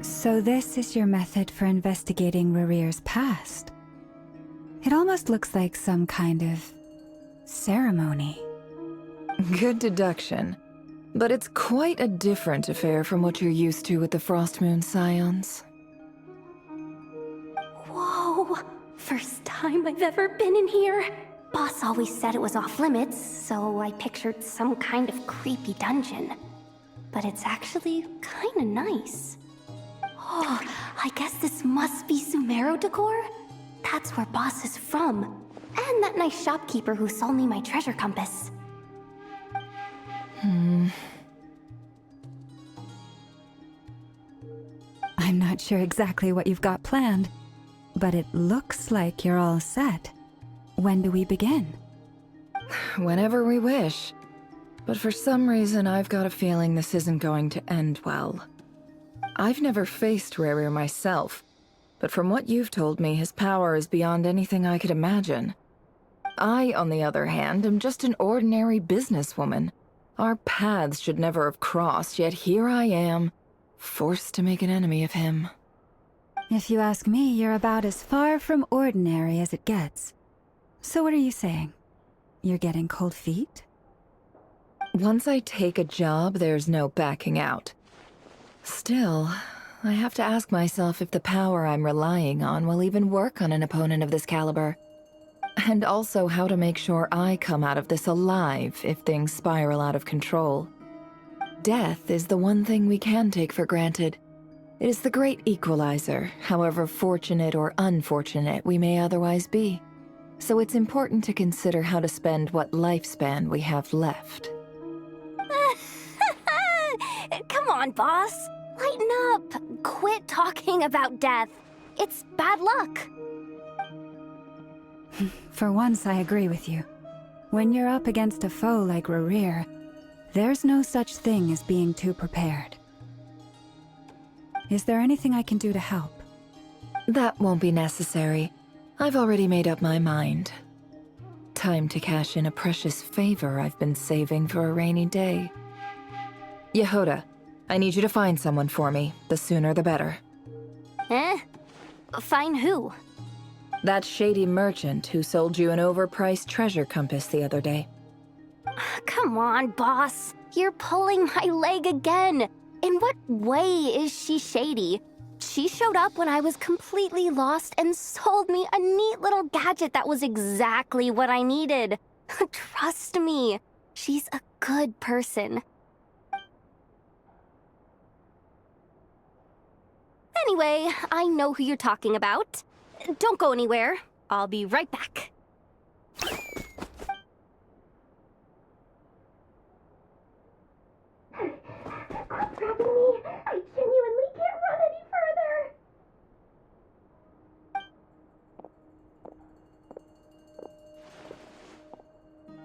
So this is your method for investigating Rarir's past? It almost looks like some kind of ceremony. Good deduction. But it's quite a different affair from what you're used to with the Frostmoon Scions. Whoa! First time I've ever been in here. Boss always said it was off limits, so I pictured some kind of creepy dungeon. But it's actually kinda nice. Oh, I guess this must be Sumero decor? That's where Boss is from. And that nice shopkeeper who sold me my treasure compass. I'm not sure exactly what you've got planned, but it looks like you're all set. When do we begin? Whenever we wish. But for some reason, I've got a feeling this isn't going to end well. I've never faced Rarir myself, but from what you've told me, his power is beyond anything I could imagine. I, on the other hand, am just an ordinary businesswoman. Our paths should never have crossed, yet here I am, forced to make an enemy of him. If you ask me, you're about as far from ordinary as it gets. So what are you saying? You're getting cold feet? Once I take a job, there's no backing out. Still, I have to ask myself if the power I'm relying on will even work on an opponent of this caliber. And also how to make sure I come out of this alive if things spiral out of control. Death is the one thing we can take for granted. It is the great equalizer, however fortunate or unfortunate we may otherwise be. So it's important to consider how to spend what lifespan we have left. Come on, boss. Lighten up. Quit talking about death. It's bad luck. For once, I agree with you. When you're up against a foe like Rarir, there's no such thing as being too prepared. Is there anything I can do to help? That won't be necessary. I've already made up my mind. Time to cash in a precious favor I've been saving for a rainy day. Yehoda, I need you to find someone for me. The sooner the better. Find who? That shady merchant who sold you an overpriced treasure compass the other day. Come on, boss. You're pulling my leg again. In what way is she shady? She showed up when I was completely lost and sold me a neat little gadget that was exactly what I needed. Trust me, she's a good person. Anyway, I know who you're talking about. Don't go anywhere. I'll be right back. Quit grabbing me. I genuinely can't run any further.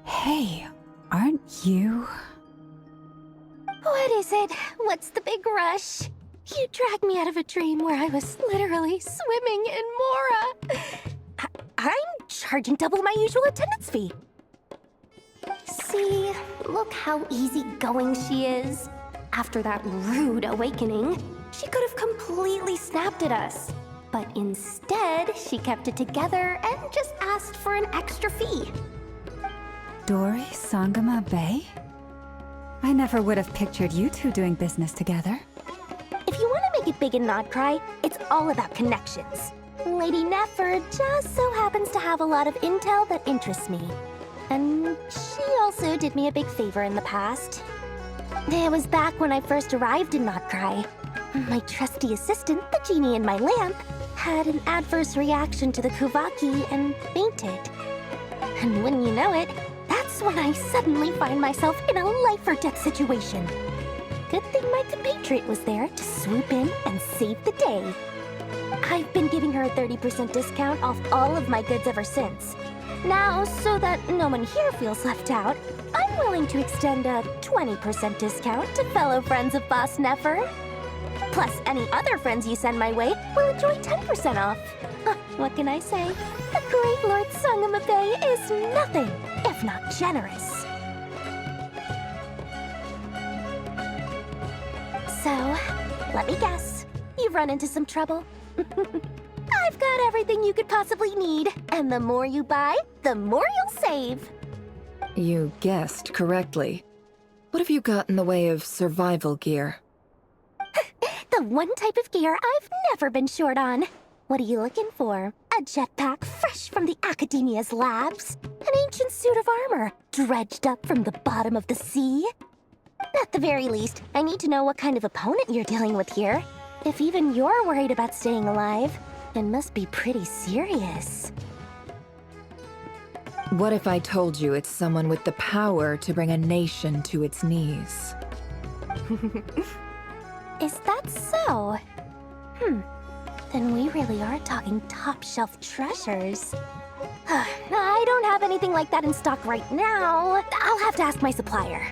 Hey, aren't you? What is it? What's the big rush? You dragged me out of a dream where I was literally swimming in Mora. I'm charging double my usual attendance fee. See, look how easygoing she is. After that rude awakening, she could have completely snapped at us. But instead, she kept it together and just asked for an extra fee. Dori Sangama Bay? I never would have pictured you two doing business together. If you want to make it big in Nodcry, it's all about connections. Lady Nefer just so happens to have a lot of intel that interests me. And she also did me a big favor in the past. It was back when I first arrived in Nodcry. My trusty assistant, the genie in my lamp, had an adverse reaction to the Kuvaki and fainted. And wouldn't you know it, that's when I suddenly find myself in a life-or-death situation. Good thing my compatriot was there to swoop in and save the day. I've been giving her a 30% discount off all of my goods ever since. Now, so that no one here feels left out, I'm willing to extend a 20% discount to fellow friends of Boss Nefer. Plus, any other friends you send my way will enjoy 10% off. What can I say? The great Lord Sangama Bay is nothing if not generous. So, let me guess. You've run into some trouble? I've got everything you could possibly need, and the more you buy, the more you'll save. You guessed correctly. What have you got in the way of survival gear? The one type of gear I've never been short on. What are you looking for? A jetpack fresh from the Academia's labs? An ancient suit of armor dredged up from the bottom of the sea? At the very least, I need to know what kind of opponent you're dealing with here. If even you're worried about staying alive, it must be pretty serious. What if I told you it's someone with the power to bring a nation to its knees? Is that so? Then we really are talking top-shelf treasures. I don't have anything like that in stock right now. I'll have to ask my supplier.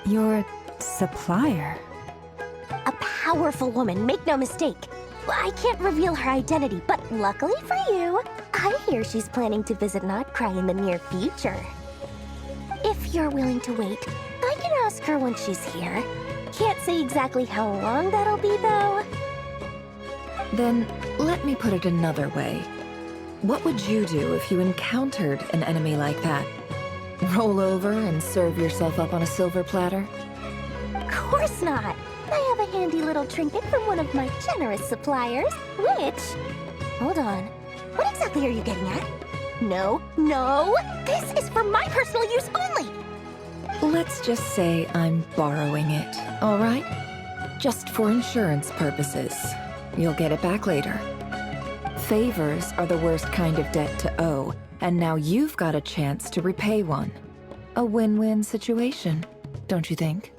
Your supplier? A powerful woman, make no mistake. I can't reveal her identity, but luckily for you, I hear she's planning to visit Nodcry in the near future. If you're willing to wait, I can ask her when she's here. Can't say exactly how long that'll be, though. Then, let me put it another way. What would you do if you encountered an enemy like that? Roll over and serve yourself up on a silver platter? Of course not! I have a handy little trinket from one of my generous suppliers, which... Hold on. What exactly are you getting at? No, no! This is for my personal use only! Let's just say I'm borrowing it, all right? Just for insurance purposes. You'll get it back later. Favors are the worst kind of debt to owe, and now you've got a chance to repay one. A win-win situation, don't you think?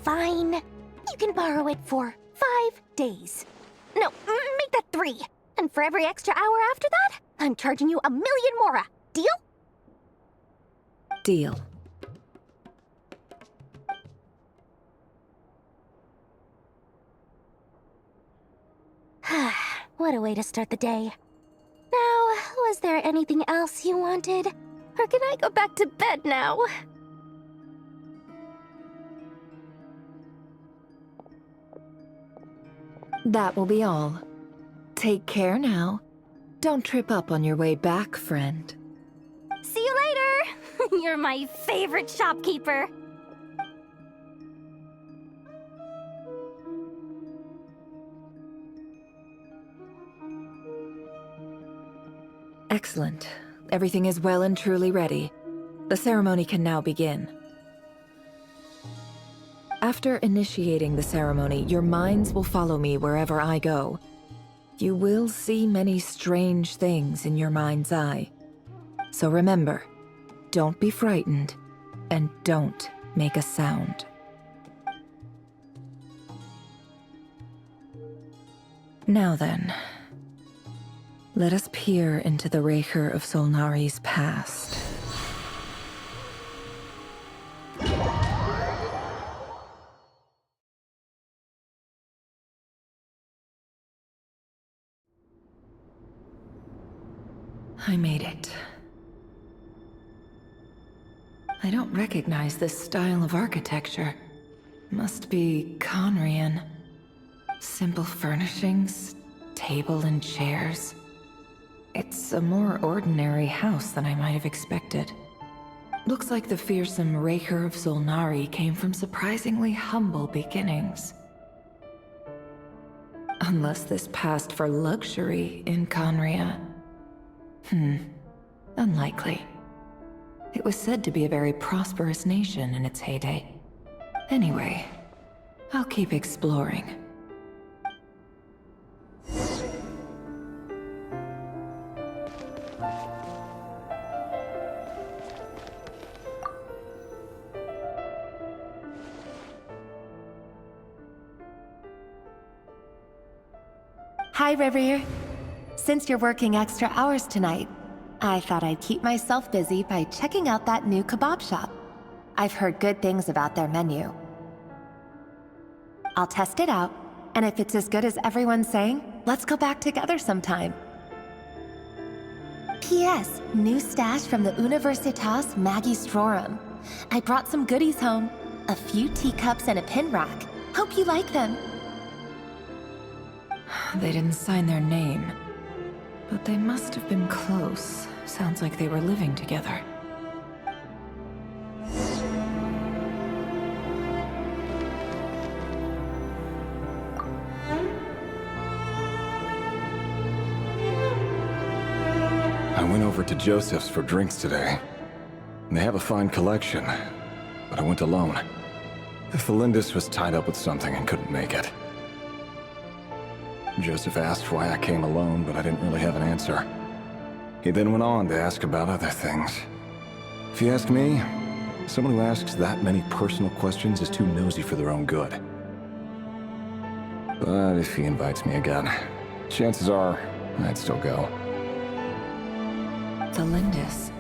Fine. You can borrow it for 5 days. No, make that 3. And for every extra hour after that, I'm charging you 1 million mora. Deal? Deal. What a way to start the day. Now, was there anything else you wanted? Or can I go back to bed now? That will be all. Take care now. Don't trip up on your way back, friend. See you later! You're my favorite shopkeeper. Excellent. Everything is well and truly ready. The ceremony can now begin. After initiating the ceremony, your minds will follow me wherever I go. You will see many strange things in your mind's eye. So remember, don't be frightened, and don't make a sound. Now then, let us peer into the Raker of Solnari's past. I made it. I don't recognize this style of architecture. Must be Conrian. Simple furnishings, table and chairs. It's a more ordinary house than I might have expected. Looks like the fearsome Raker of Zolnari came from surprisingly humble beginnings. Unless this passed for luxury in Conria. Unlikely. It was said to be a very prosperous nation in its heyday. Anyway, I'll keep exploring. Hi, Revere. Since you're working extra hours tonight, I thought I'd keep myself busy by checking out that new kebab shop. I've heard good things about their menu. I'll test it out, and if it's as good as everyone's saying, let's go back together sometime. P.S. New stash from the Universitas Magistrorum. I brought some goodies home. A few teacups and a pin rack. Hope you like them. They didn't sign their name, but they must have been close. Sounds like they were living together. I went over to Joseph's for drinks today. They have a fine collection, but I went alone. Felindis was tied up with something and couldn't make it. Joseph asked why I came alone, but I didn't really have an answer. He then went on to ask about other things. If you ask me, someone who asks that many personal questions is too nosy for their own good. But if he invites me again, chances are I'd still go. Felindis.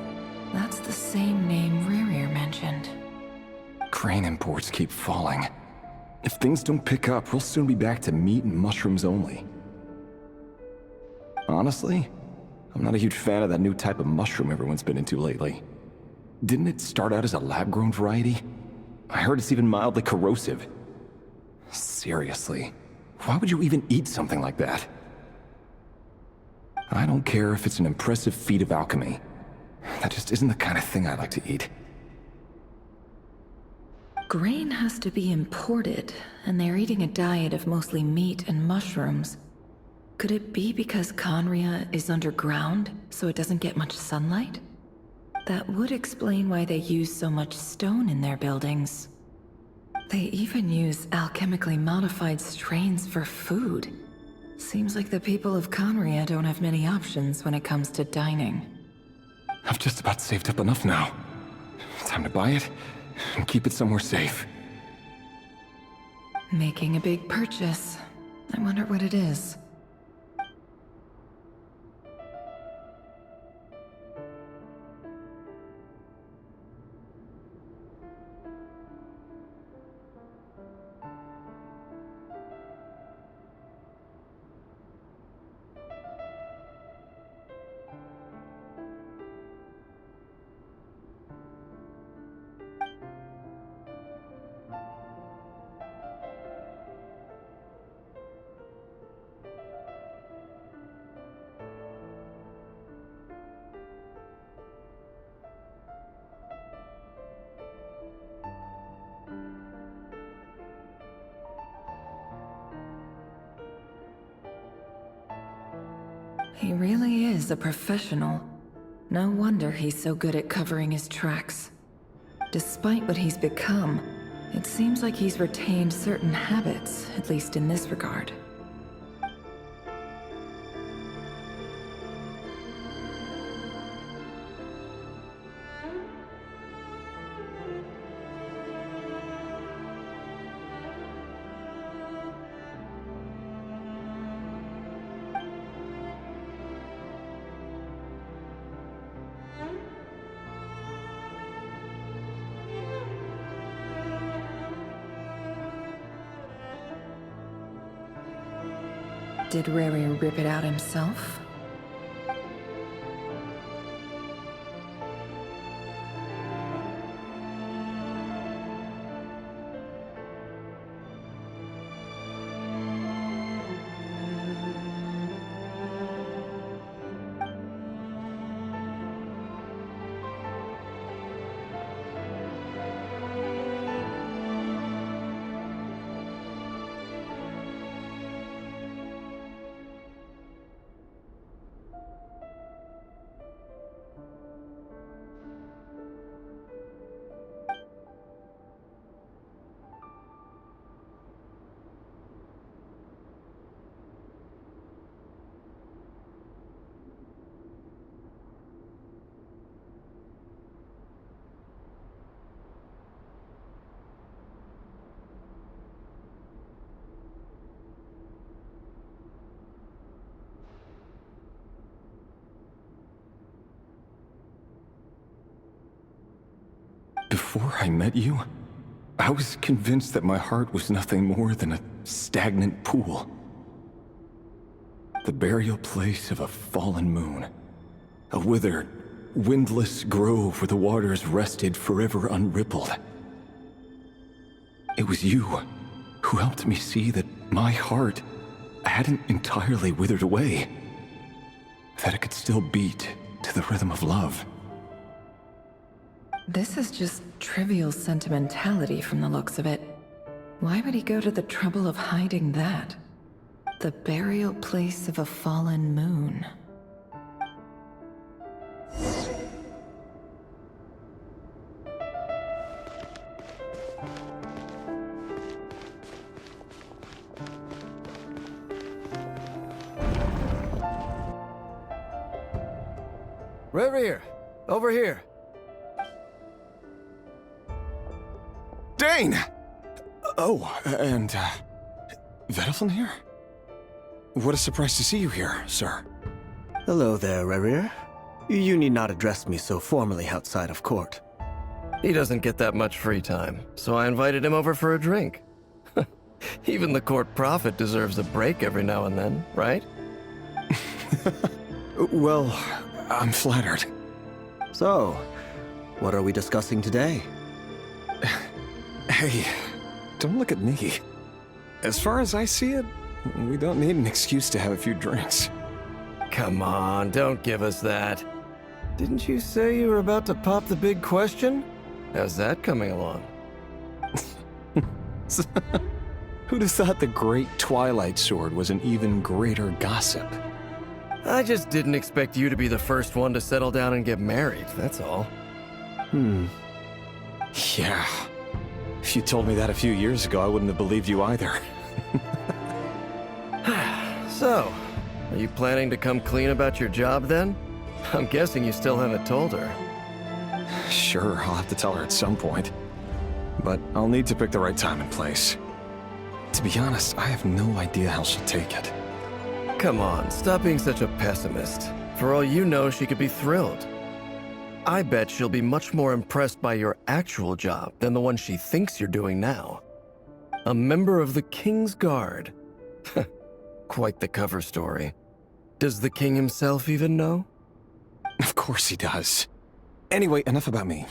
That's the same name Rerir mentioned. Crane imports keep falling. If things don't pick up, we'll soon be back to meat and mushrooms only. Honestly, I'm not a huge fan of that new type of mushroom everyone's been into lately. Didn't it start out as a lab-grown variety? I heard it's even mildly corrosive. Seriously, why would you even eat something like that? I don't care if it's an impressive feat of alchemy. That just isn't the kind of thing I like to eat. Grain has to be imported, and they're eating a diet of mostly meat and mushrooms. Could it be because Conria is underground, so it doesn't get much sunlight? That would explain why they use so much stone in their buildings. They even use alchemically modified strains for food. Seems like the people of Conria don't have many options when it comes to dining. I've just about saved up enough now. Time to buy it and keep it somewhere safe. Making a big purchase. I wonder what it is. He really is a professional. No wonder he's so good at covering his tracks. Despite what he's become, it seems like he's retained certain habits, at least in this regard. Did Rary rip it out himself? Before I met you, I was convinced that my heart was nothing more than a stagnant pool. The burial place of a fallen moon. A withered, windless grove where the waters rested forever unrippled. It was you who helped me see that my heart hadn't entirely withered away. That it could still beat to the rhythm of love. This is just trivial sentimentality from the looks of it. Why would he go to the trouble of hiding that? The burial place of a fallen moon. Reverie, over here. Dane! Oh, and, Vedaflin here? What a surprise to see you here, sir. Hello there, Reverie. You need not address me so formally outside of court. He doesn't get that much free time, so I invited him over for a drink. Even the court prophet deserves a break every now and then, right? Well, I'm flattered. So, what are we discussing today? Hey, don't look at me. As far as I see it, we don't need an excuse to have a few drinks. Come on, don't give us that. Didn't you say you were about to pop the big question? How's that coming along? Who'd have thought the great Twilight Sword was an even greater gossip? I just didn't expect you to be the first one to settle down and get married, that's all. Yeah. If you told me that a few years ago, I wouldn't have believed you either. So, are you planning to come clean about your job then? I'm guessing you still haven't told her. Sure, I'll have to tell her at some point. But I'll need to pick the right time and place. To be honest, I have no idea how she'll take it. Come on, stop being such a pessimist. For all you know, she could be thrilled. I bet she'll be much more impressed by your actual job than the one she thinks you're doing now. A member of the King's Guard. Quite the cover story. Does the king himself even know? Of course he does. Anyway, enough about me.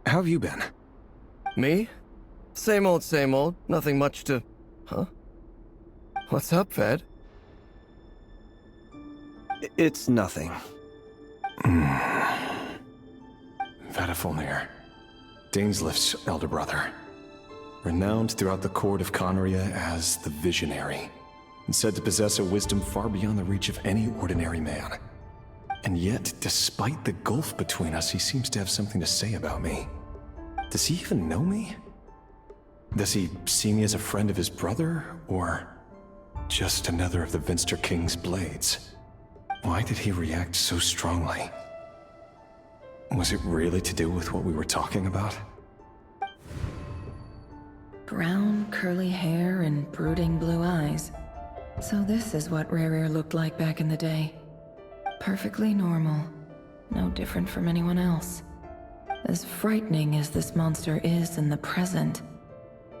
How have you been? Me? Same old, same old. Nothing much to... Huh? What's up, Ved? It's nothing. Vedaflin, Dainslift's elder brother. Renowned throughout the court of Conria as the Visionary, and said to possess a wisdom far beyond the reach of any ordinary man. And yet, despite the gulf between us, he seems to have something to say about me. Does he even know me? Does he see me as a friend of his brother, or just another of the Vinster King's blades? Why did he react so strongly? Was it really to do with what we were talking about? Brown, curly hair and brooding blue eyes. So this is what Rerir looked like back in the day. Perfectly normal. No different from anyone else. As frightening as this monster is in the present,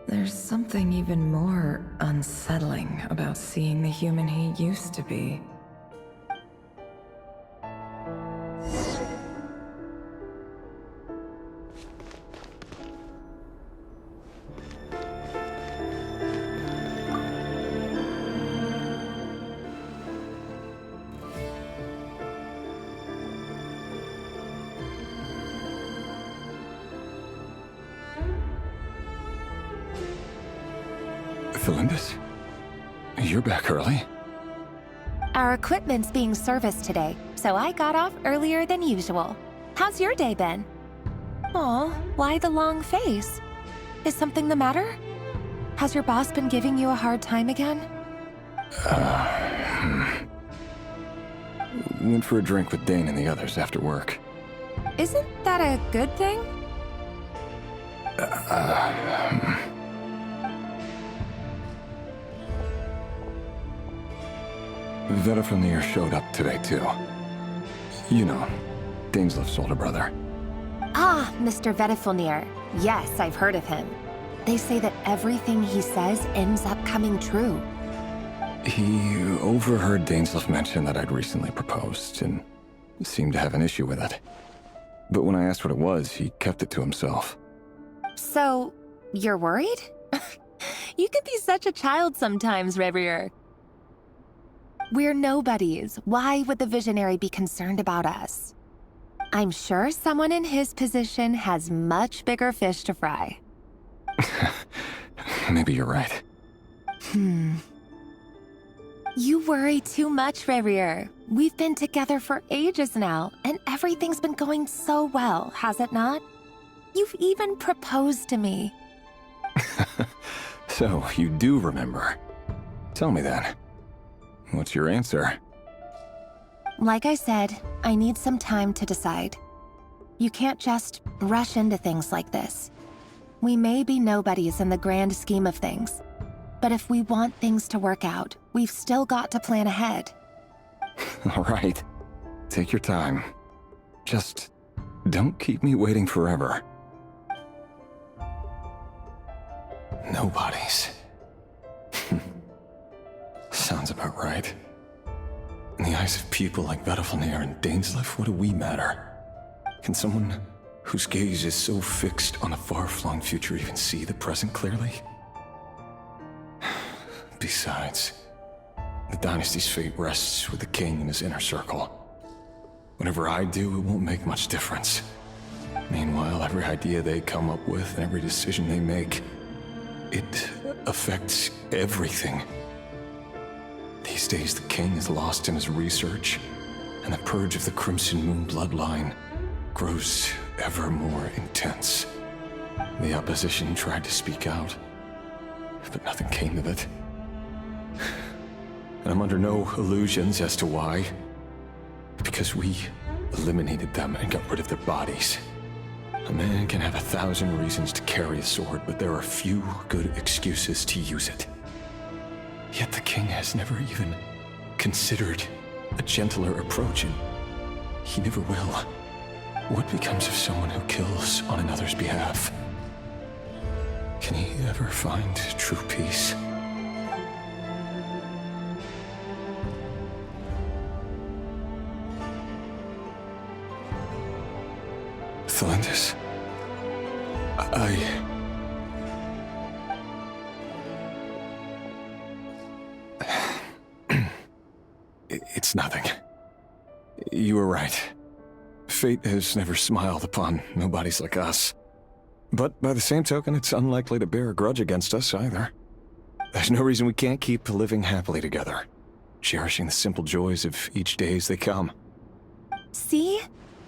there's something even more unsettling about seeing the human he used to be. Felindus? You're back early? Our equipment's being serviced today, so I got off earlier than usual. How's your day been? Aw, why the long face? Is something the matter? Has your boss been giving you a hard time again? Went for a drink with Dane and the others after work. Isn't that a good thing? Vedaflin showed up today, too. You know, Dainslift's older brother. Ah, Mr. Vedifilnir. Yes, I've heard of him. They say that everything he says ends up coming true. He overheard Dainsleif mention that I'd recently proposed and seemed to have an issue with it. But when I asked what it was, he kept it to himself. So, you're worried? You can be such a child sometimes, Revier. We're nobodies. Why would the visionary be concerned about us? I'm sure someone in his position has much bigger fish to fry. Maybe you're right. You worry too much, Revier. We've been together for ages now, and everything's been going so well, has it not? You've even proposed to me. So, you do remember. Tell me then. What's your answer? Like I said, I need some time to decide. You can't just rush into things like this. We may be nobodies in the grand scheme of things, but if we want things to work out, we've still got to plan ahead. All right. Take your time. Just don't keep me waiting forever. Nobodies. Sounds about right. In the eyes of people like Vedifilnir and Dainsleif, what do we matter? Can someone whose gaze is so fixed on a far-flung future even see the present clearly? Besides, the dynasty's fate rests with the king and his inner circle. Whatever I do, it won't make much difference. Meanwhile, every idea they come up with and every decision they make, it affects everything. These days, the king is lost in his research, and the purge of the Crimson Moon bloodline grows ever more intense. The opposition tried to speak out, but nothing came of it. And I'm under no illusions as to why. Because we eliminated them and got rid of their bodies. A man can have 1,000 reasons to carry a sword, but there are few good excuses to use it. Yet the king has never even considered a gentler approach, and he never will. What becomes of someone who kills on another's behalf? Can he ever find true peace? Thelindis, It's nothing. You were right. Fate has never smiled upon nobodies like us. But by the same token, it's unlikely to bear a grudge against us either. There's no reason we can't keep living happily together, cherishing the simple joys of each day as they come. See?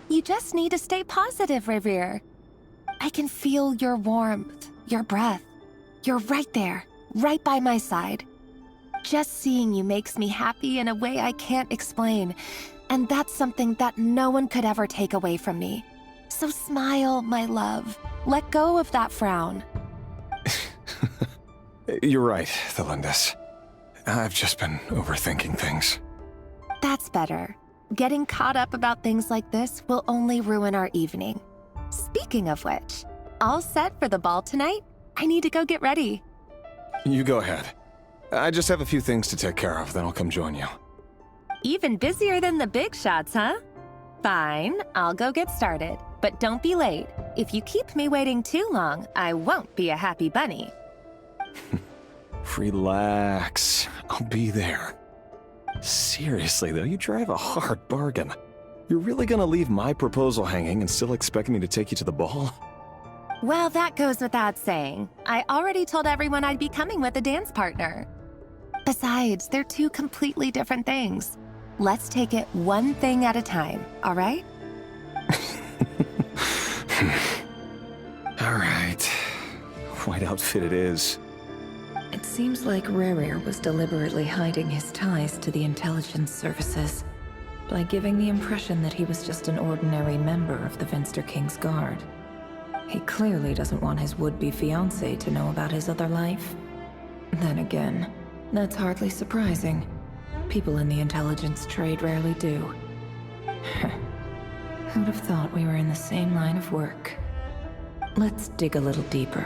You just need to stay positive, Revier. I can feel your warmth, your breath. You're right there, right by my side. Just seeing you makes me happy in a way I can't explain, and that's something that no one could ever take away from me. So smile, my love. Let go of that frown. You're right, Thelindis. I've just been overthinking things. That's better. Getting caught up about things like this will only ruin our evening. Speaking of which, all set for the ball tonight? I need to go get ready. You go ahead. I just have a few things to take care of, then I'll come join you. Even busier than the big shots, huh? Fine, I'll go get started. But don't be late. If you keep me waiting too long, I won't be a happy bunny. Relax. I'll be there. Seriously, though, you drive a hard bargain. You're really gonna leave my proposal hanging and still expect me to take you to the ball? Well, that goes without saying. I already told everyone I'd be coming with a dance partner. Besides, they're two completely different things. Let's take it one thing at a time, all right? All right. White outfit it is. It seems like Rerir was deliberately hiding his ties to the intelligence services by giving the impression that he was just an ordinary member of the Finster King's Guard. He clearly doesn't want his would-be fiancée to know about his other life. Then again, that's hardly surprising. People in the intelligence trade rarely do. Who'd have thought we were in the same line of work? Let's dig a little deeper.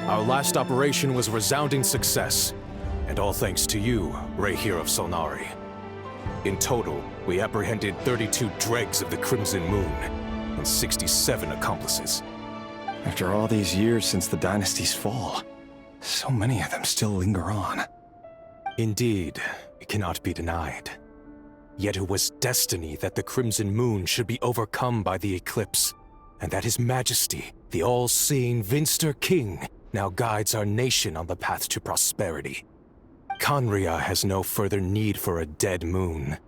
Our last operation was a resounding success, and all thanks to you, Rahier of Solnari. In total, we apprehended 32 dregs of the Crimson Moon, and 67 accomplices. After all these years since the dynasty's fall, so many of them still linger on. Indeed, it cannot be denied. Yet it was destiny that the Crimson Moon should be overcome by the eclipse, and that His Majesty, the all-seeing Vinster King, now guides our nation on the path to prosperity. Conria has no further need for a dead moon.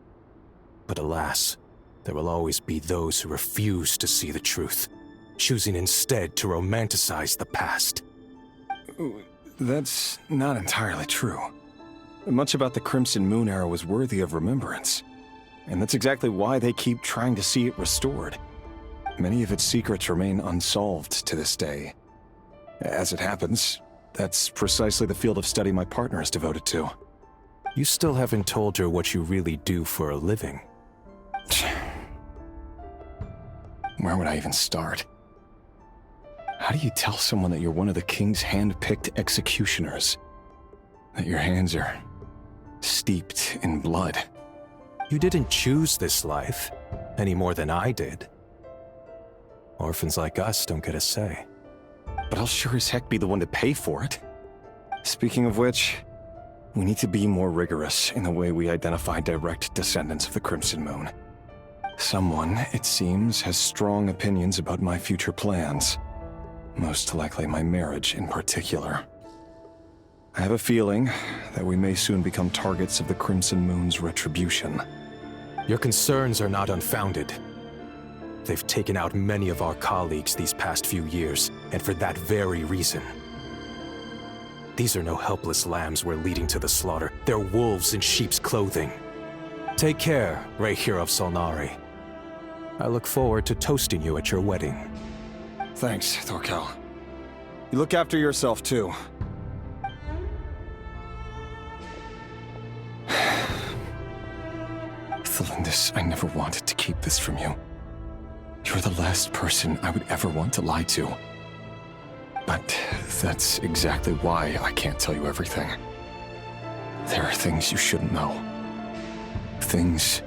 But alas, there will always be those who refuse to see the truth, choosing instead to romanticize the past. That's not entirely true. Much about the Crimson Moon era was worthy of remembrance, and that's exactly why they keep trying to see it restored. Many of its secrets remain unsolved to this day. As it happens, that's precisely the field of study my partner is devoted to. You still haven't told her what you really do for a living. Where would I even start? How do you tell someone that you're one of the king's hand-picked executioners? That your hands are steeped in blood? You didn't choose this life, any more than I did. Orphans like us don't get a say. But I'll sure as heck be the one to pay for it. Speaking of which, we need to be more rigorous in the way we identify direct descendants of the Crimson Moon. Someone, it seems, has strong opinions about my future plans. Most likely my marriage in particular. I have a feeling that we may soon become targets of the Crimson Moon's retribution. Your concerns are not unfounded. They've taken out many of our colleagues these past few years, and for that very reason. These are no helpless lambs we're leading to the slaughter. They're wolves in sheep's clothing. Take care, Rahier of Solnari. I look forward to toasting you at your wedding. Thanks, Thorkel. You look after yourself, too. Thelindis, I never wanted to keep this from you. You're the last person I would ever want to lie to. But that's exactly why I can't tell you everything. There are things you shouldn't know. Things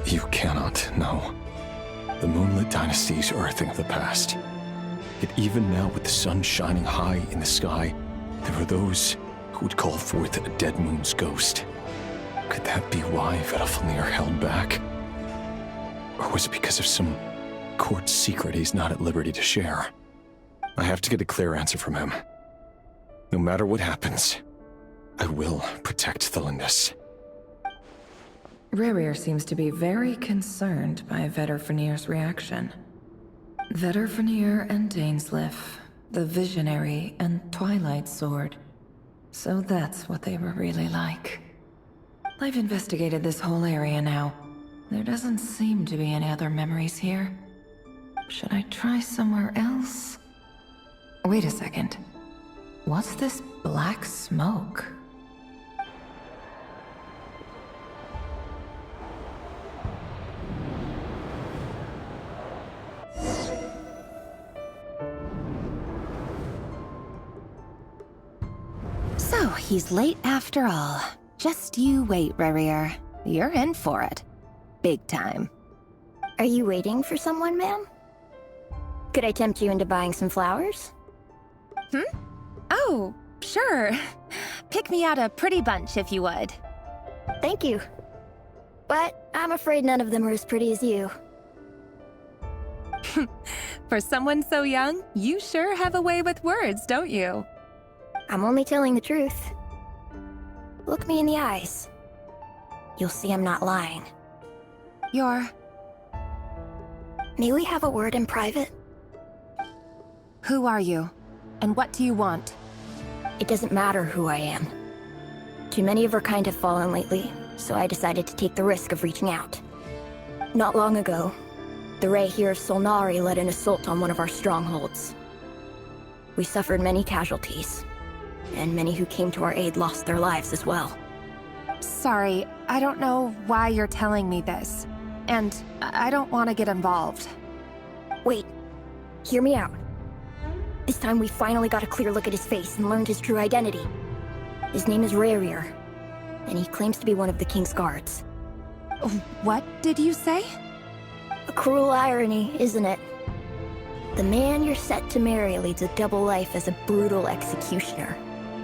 you cannot know. The moonlit dynasties are a thing of the past. Yet even now, with the sun shining high in the sky, there are those who would call forth a dead moon's ghost. Could that be why Vedalfnir held back? Or was it because of some court secret he's not at liberty to share? I have to get a clear answer from him. No matter what happens, I will protect Thelindis. Rahier seems to be very concerned by Vedalfnir's reaction. Vedalfnir and Dainsleif, the Visionary and Twilight Sword. So that's what they were really like. I've investigated this whole area now. There doesn't seem to be any other memories here. Should I try somewhere else? Wait a second. What's this black smoke? So, he's late after all. Just you wait, Rahier. You're in for it. Big time. Are you waiting for someone, ma'am? Could I tempt you into buying some flowers? Oh, sure. Pick me out a pretty bunch if you would. Thank you. But I'm afraid none of them are as pretty as you. For someone so young, you sure have a way with words, don't you? I'm only telling the truth. Look me in the eyes. You'll see I'm not lying. You're... May we have a word in private? Who are you? And what do you want? It doesn't matter who I am. Too many of her kind have fallen lately, so I decided to take the risk of reaching out. Not long ago, The Ray here of Solnari led an assault on one of our strongholds. We suffered many casualties, and many who came to our aid lost their lives as well. Sorry, I don't know why you're telling me this. And I don't want to get involved. Wait, hear me out. This time we finally got a clear look at his face and learned his true identity. His name is Rarier, and he claims to be one of the King's guards. What did you say? A cruel irony, isn't it? The man you're set to marry leads a double life as a brutal executioner.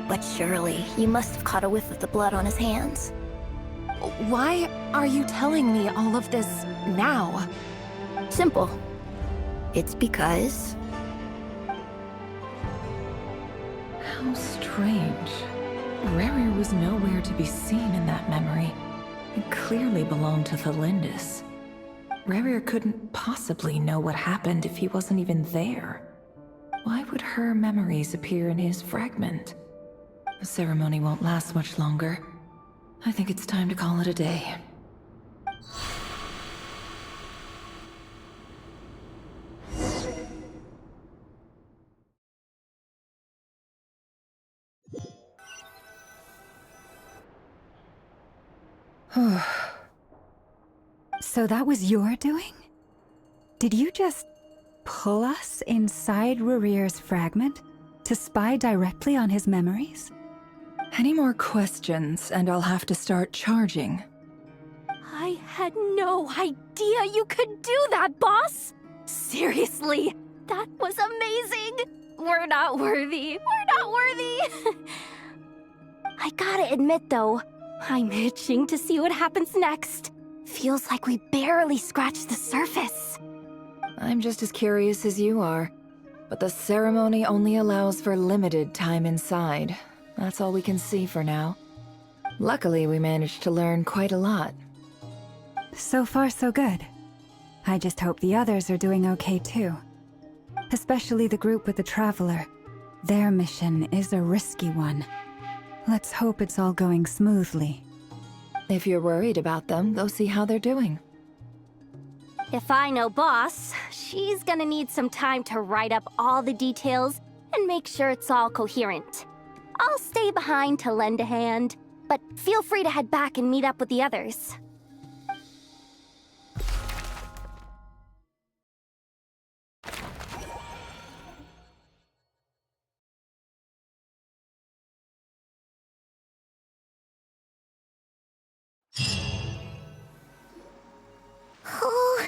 But surely, you must have caught a whiff of the blood on his hands. Why are you telling me all of this now? Simple. It's because... How strange. Rarier was nowhere to be seen in that memory. It clearly belonged to Thelindis. Rarier couldn't possibly know what happened if he wasn't even there. Why would her memories appear in his fragment? The ceremony won't last much longer. I think it's time to call it a day. So that was your doing? Did you just pull us inside Rarier's fragment to spy directly on his memories? Any more questions, and I'll have to start charging. I had no idea you could do that, boss! Seriously, that was amazing! We're not worthy. We're not worthy! I gotta admit, though, I'm itching to see what happens next. Feels like we barely scratched the surface. I'm just as curious as you are, but the ceremony only allows for limited time inside. That's all we can see for now. Luckily, we managed to learn quite a lot. So far, so good. I just hope the others are doing okay too. Especially the group with the Traveler. Their mission is a risky one. Let's hope it's all going smoothly. If you're worried about them, go see how they're doing. If I know boss, she's gonna need some time to write up all the details and make sure it's all coherent. I'll stay behind to lend a hand, but feel free to head back and meet up with the others. Oh,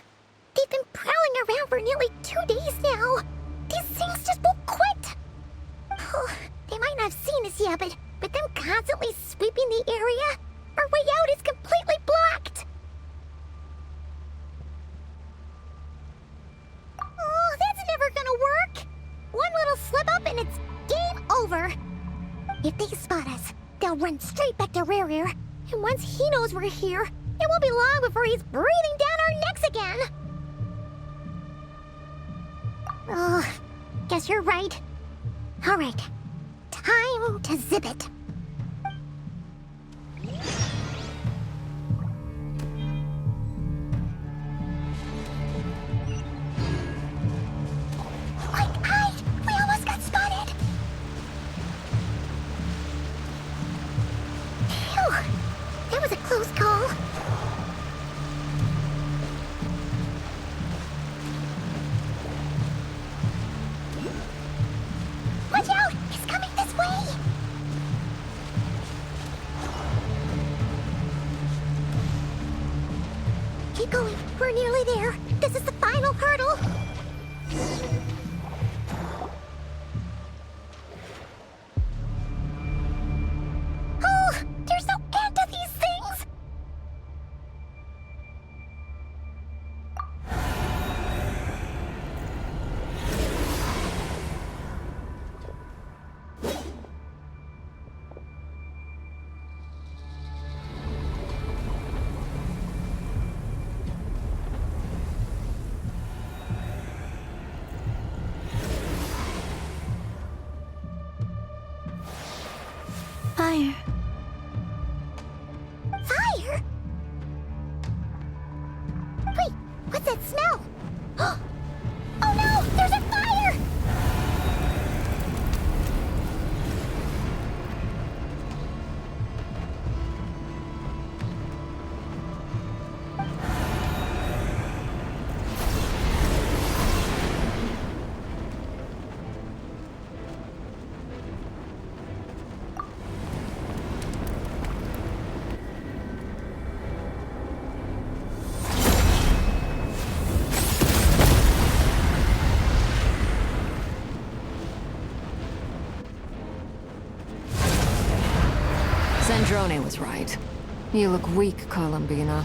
they've been prowling around for nearly 2 days now. These things just won't quit. Oh, they might not have seen us yet, but them constantly sweeping the area, our way out is completely blocked. Oh, that's never gonna work. One little slip up and it's game over. If they spot us, they'll run straight back to Rarier, and once he knows we're here, it won't be long before he's breathing down our necks again. Oh, guess you're right. All right, time to zip it. We almost got spotted. Phew, that was a close call. Watch out! He's coming this way! Keep going. We're nearly there. This is the final hurdle. Oh, there's no end to these things! Fire. Fire? Wait, what's that smell? Sandrone was right. You look weak, Columbina.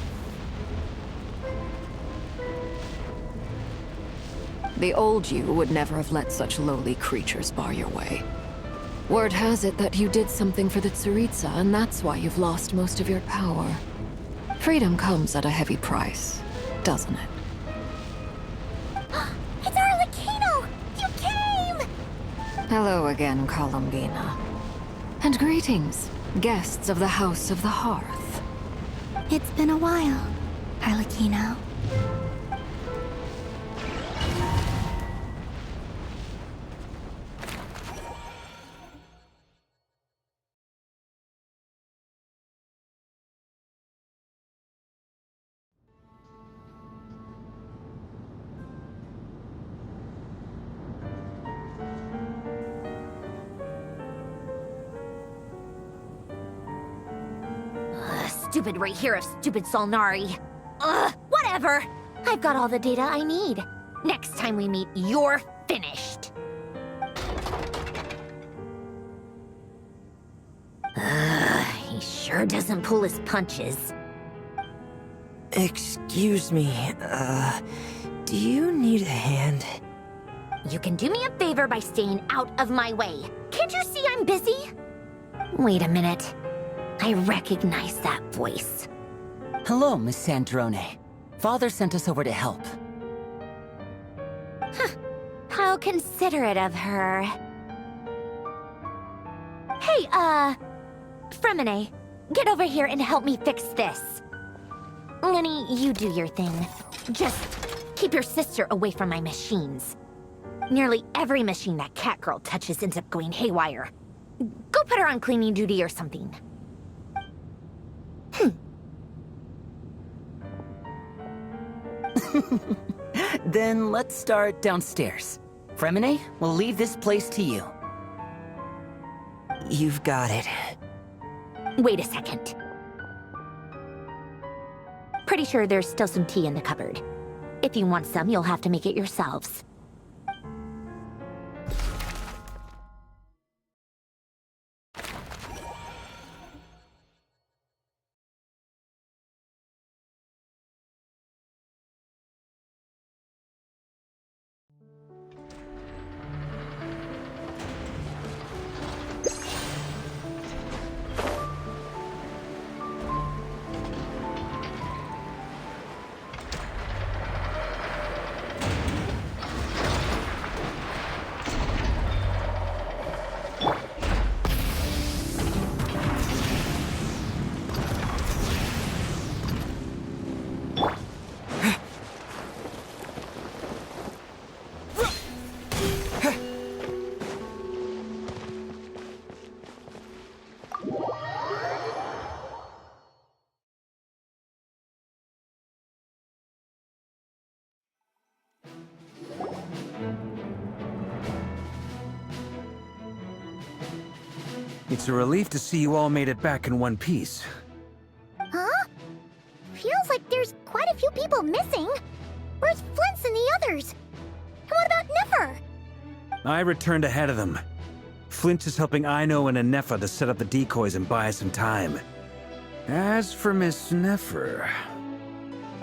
The old you would never have let such lowly creatures bar your way. Word has it that you did something for the Tsaritsa, and that's why you've lost most of your power. Freedom comes at a heavy price, doesn't it? It's Arlecchino! You came! Hello again, Columbina. And greetings, guests of the House of the Hearth. It's been a while, Arlecchino. Stupid right here of stupid Solnari. Ugh, whatever. I've got all the data I need. Next time we meet, you're finished. He sure doesn't pull his punches. Excuse me, do you need a hand? You can do me a favor by staying out of my way. Can't you see I'm busy? Wait a minute. I recognize that voice. Hello, Miss Sandrone. Father sent us over to help. Huh. How considerate of her. Hey, Fremine, get over here and help me fix this. Lenny, you do your thing. Just keep your sister away from my machines. Nearly every machine that Catgirl touches ends up going haywire. Go put her on cleaning duty or something. Then let's start downstairs. Fremine, we'll leave this place to you. You've got it. Wait a second. Pretty sure there's still some tea in the cupboard. If you want some, you'll have to make it yourselves. It's a relief to see you all made it back in one piece. Huh? Feels like there's quite a few people missing. Where's Flint's and the others? And what about Nefer? I returned ahead of them. Flint is helping Aino and Anefa to set up the decoys and buy us some time. As for Miss Nefer...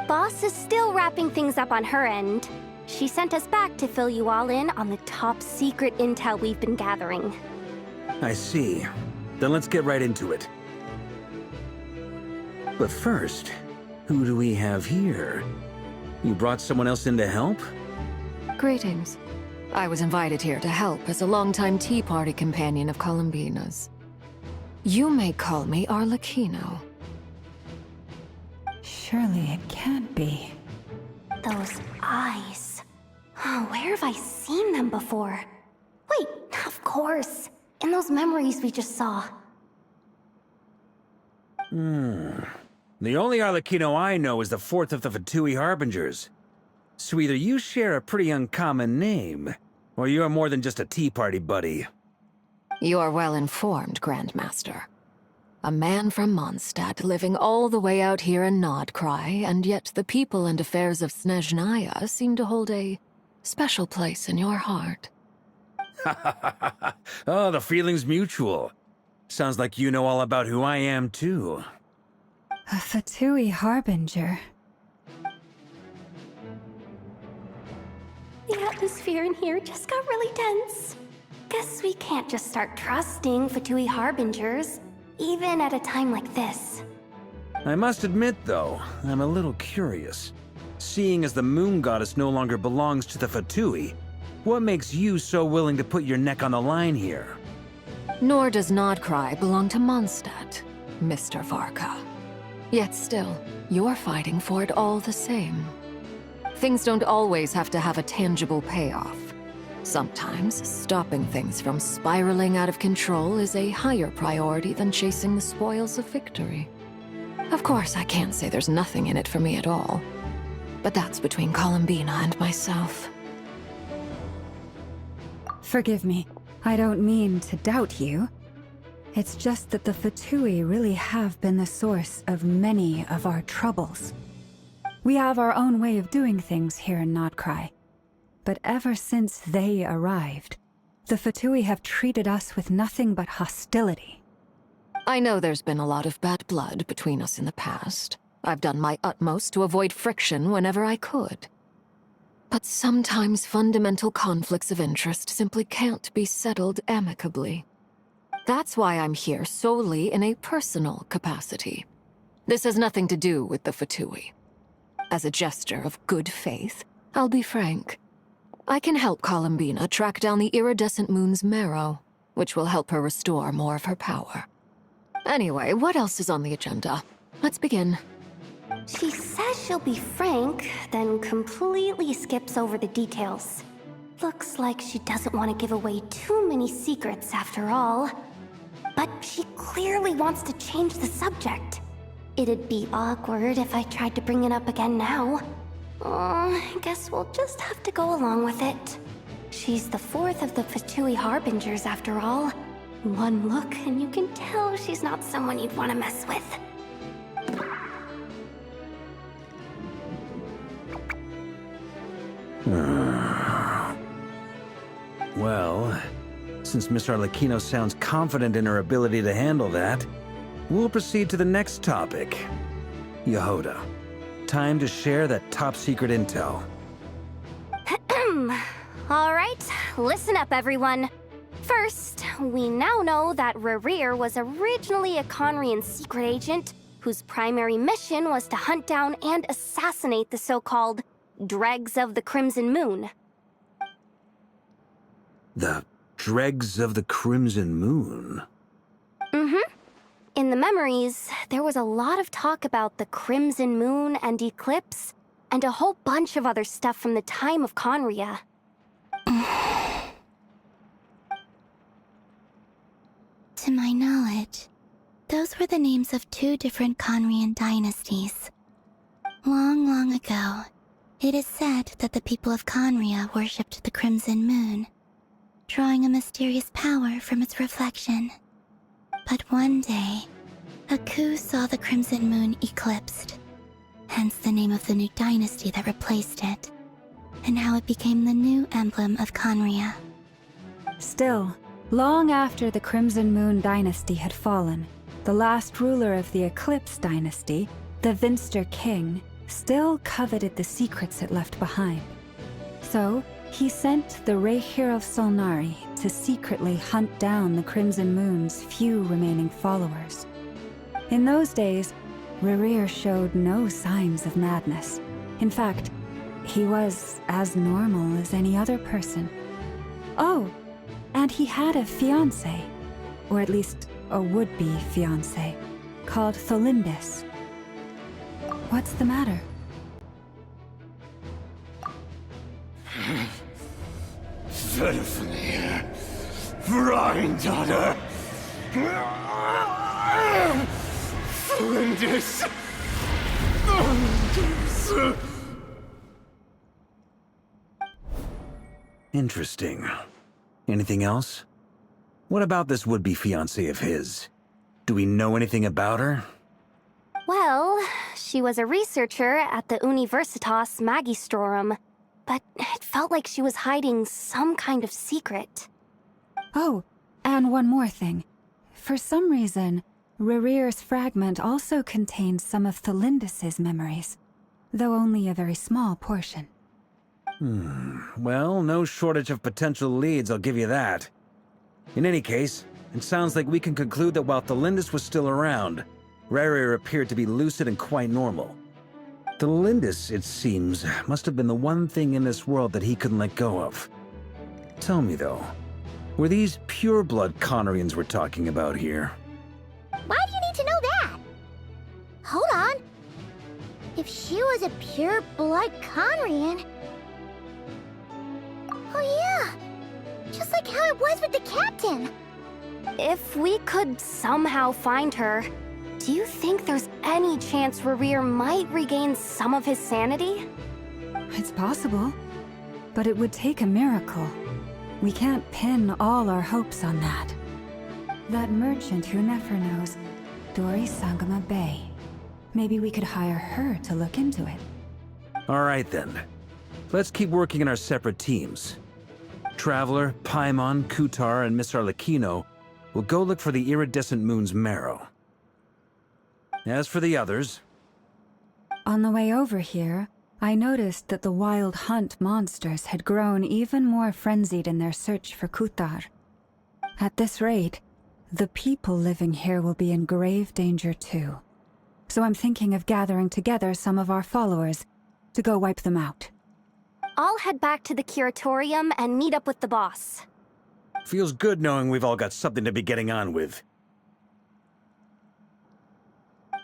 Boss is still wrapping things up on her end. She sent us back to fill you all in on the top secret intel we've been gathering. I see. Then let's get right into it. But first, who do we have here? You brought someone else in to help? Greetings. I was invited here to help as a longtime Tea Party companion of Columbina's. You may call me Arlecchino. Surely it can't be. Those eyes. Oh, where have I seen them before? Wait, of course. In those memories we just saw. The only Arlecchino I know is the fourth of the Fatui Harbingers. So either you share a pretty uncommon name, or you're more than just a Tea Party buddy. You are well informed, Grandmaster. A man from Mondstadt living all the way out here in Nodcry, and yet the people and affairs of Snezhnaya seem to hold a special place in your heart. Oh, the feeling's mutual. Sounds like you know all about who I am, too. A Fatui Harbinger. The atmosphere in here just got really tense. Guess we can't just start trusting Fatui Harbingers, even at a time like this. I must admit, though, I'm a little curious. Seeing as the Moon Goddess no longer belongs to the Fatui, what makes you so willing to put your neck on the line here? Nor does Nodcry belong to Mondstadt, Mr. Varka. Yet still, you're fighting for it all the same. Things don't always have to have a tangible payoff. Sometimes, stopping things from spiraling out of control is a higher priority than chasing the spoils of victory. Of course, I can't say there's nothing in it for me at all. But that's between Columbina and myself. Forgive me. I don't mean to doubt you. It's just that the Fatui really have been the source of many of our troubles. We have our own way of doing things here in Nodcry. But ever since they arrived, the Fatui have treated us with nothing but hostility. I know there's been a lot of bad blood between us in the past. I've done my utmost to avoid friction whenever I could. But sometimes fundamental conflicts of interest simply can't be settled amicably. That's why I'm here solely in a personal capacity. This has nothing to do with the Fatui. As a gesture of good faith, I'll be frank. I can help Columbina track down the iridescent moon's marrow, which will help her restore more of her power. Anyway, what else is on the agenda? Let's begin. She says she'll be frank, then completely skips over the details. Looks like she doesn't want to give away too many secrets after all. But she clearly wants to change the subject. It'd be awkward if I tried to bring it up again now. I guess we'll just have to go along with it. She's the fourth of the Fatui Harbingers after all. One look and you can tell she's not someone you'd want to mess with. Well, since Miss Arlecchino sounds confident in her ability to handle that, we'll proceed to the next topic. Yehoda, time to share that top-secret intel. Alright, listen up everyone. First, we now know that Rerir was originally a Conrian secret agent whose primary mission was to hunt down and assassinate the so-called Dregs of the Crimson Moon. The Dregs of the Crimson Moon? Mm-hmm. In the memories, there was a lot of talk about the Crimson Moon and Eclipse, and a whole bunch of other stuff from the time of Conria. To my knowledge, those were the names of two different Conrian dynasties. Long, long ago, it is said that the people of Conria worshipped the Crimson Moon, drawing a mysterious power from its reflection. But one day, a coup saw the Crimson Moon eclipsed, hence the name of the new dynasty that replaced it, and how it became the new emblem of Conria. Still, long after the Crimson Moon dynasty had fallen, the last ruler of the Eclipse dynasty, the Vinster King, still coveted the secrets it left behind. So, he sent the Rayhir of Solnari to secretly hunt down the Crimson Moon's few remaining followers. In those days, Rerir showed no signs of madness. In fact, he was as normal as any other person. Oh, and he had a fiancé, or at least a would-be fiancé, called Tholimbis. What's the matter? Stephanie, Granddaughter, Flinders. Interesting. Anything else? What about this would-be fiancé of his? Do we know anything about her? Well, she was a researcher at the Universitas Magistrorum, but it felt like she was hiding some kind of secret. Oh, and one more thing. For some reason, Rerear's fragment also contains some of Thelindis' memories, though only a very small portion. Well, no shortage of potential leads, I'll give you that. In any case, it sounds like we can conclude that while Thelindis was still around, Rerear appeared to be lucid and quite normal. Thelindis, it seems, must have been the one thing in this world that he couldn't let go of. Tell me, though, were these pure-blood Conorians we're talking about here? Why do you need to know that? Hold on. If she was a pure-blood Conrian... Oh yeah! Just like how it was with the captain! If we could somehow find her, do you think there's any chance Rerear might regain some of his sanity? It's possible, but it would take a miracle. We can't pin all our hopes on that. That merchant who Nefer knows, Dori Sangama Bay. Maybe we could hire her to look into it. All right then. Let's keep working in our separate teams. Traveler, Paimon, Kutar, and Miss Arlecchino will go look for the iridescent moon's marrow. As for the others... On the way over here, I noticed that the Wild Hunt monsters had grown even more frenzied in their search for Kutar. At this rate, the people living here will be in grave danger too. So I'm thinking of gathering together some of our followers to go wipe them out. I'll head back to the curatorium and meet up with the boss. Feels good knowing we've all got something to be getting on with.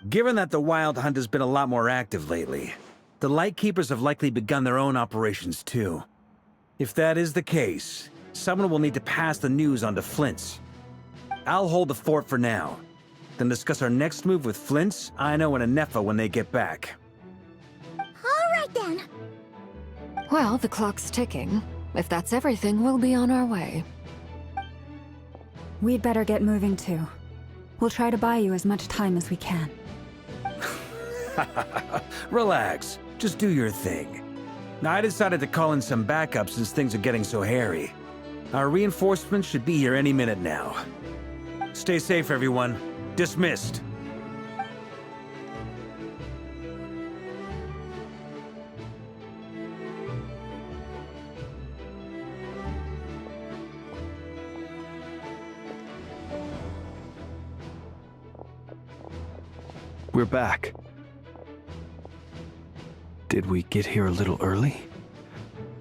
Given that the Wild Hunt has been a lot more active lately, the Lightkeepers have likely begun their own operations too. If that is the case, someone will need to pass the news on to Flint's. I'll hold the fort for now, then discuss our next move with Flint's, Aino, and Anefa when they get back. All right then. Well, the clock's ticking. If that's everything, we'll be on our way. We'd better get moving too. We'll try to buy you as much time as we can. Relax. Just do your thing. Now, I decided to call in some backup since things are getting so hairy. Our reinforcements should be here any minute now. Stay safe, everyone. Dismissed. We're back. Did we get here a little early?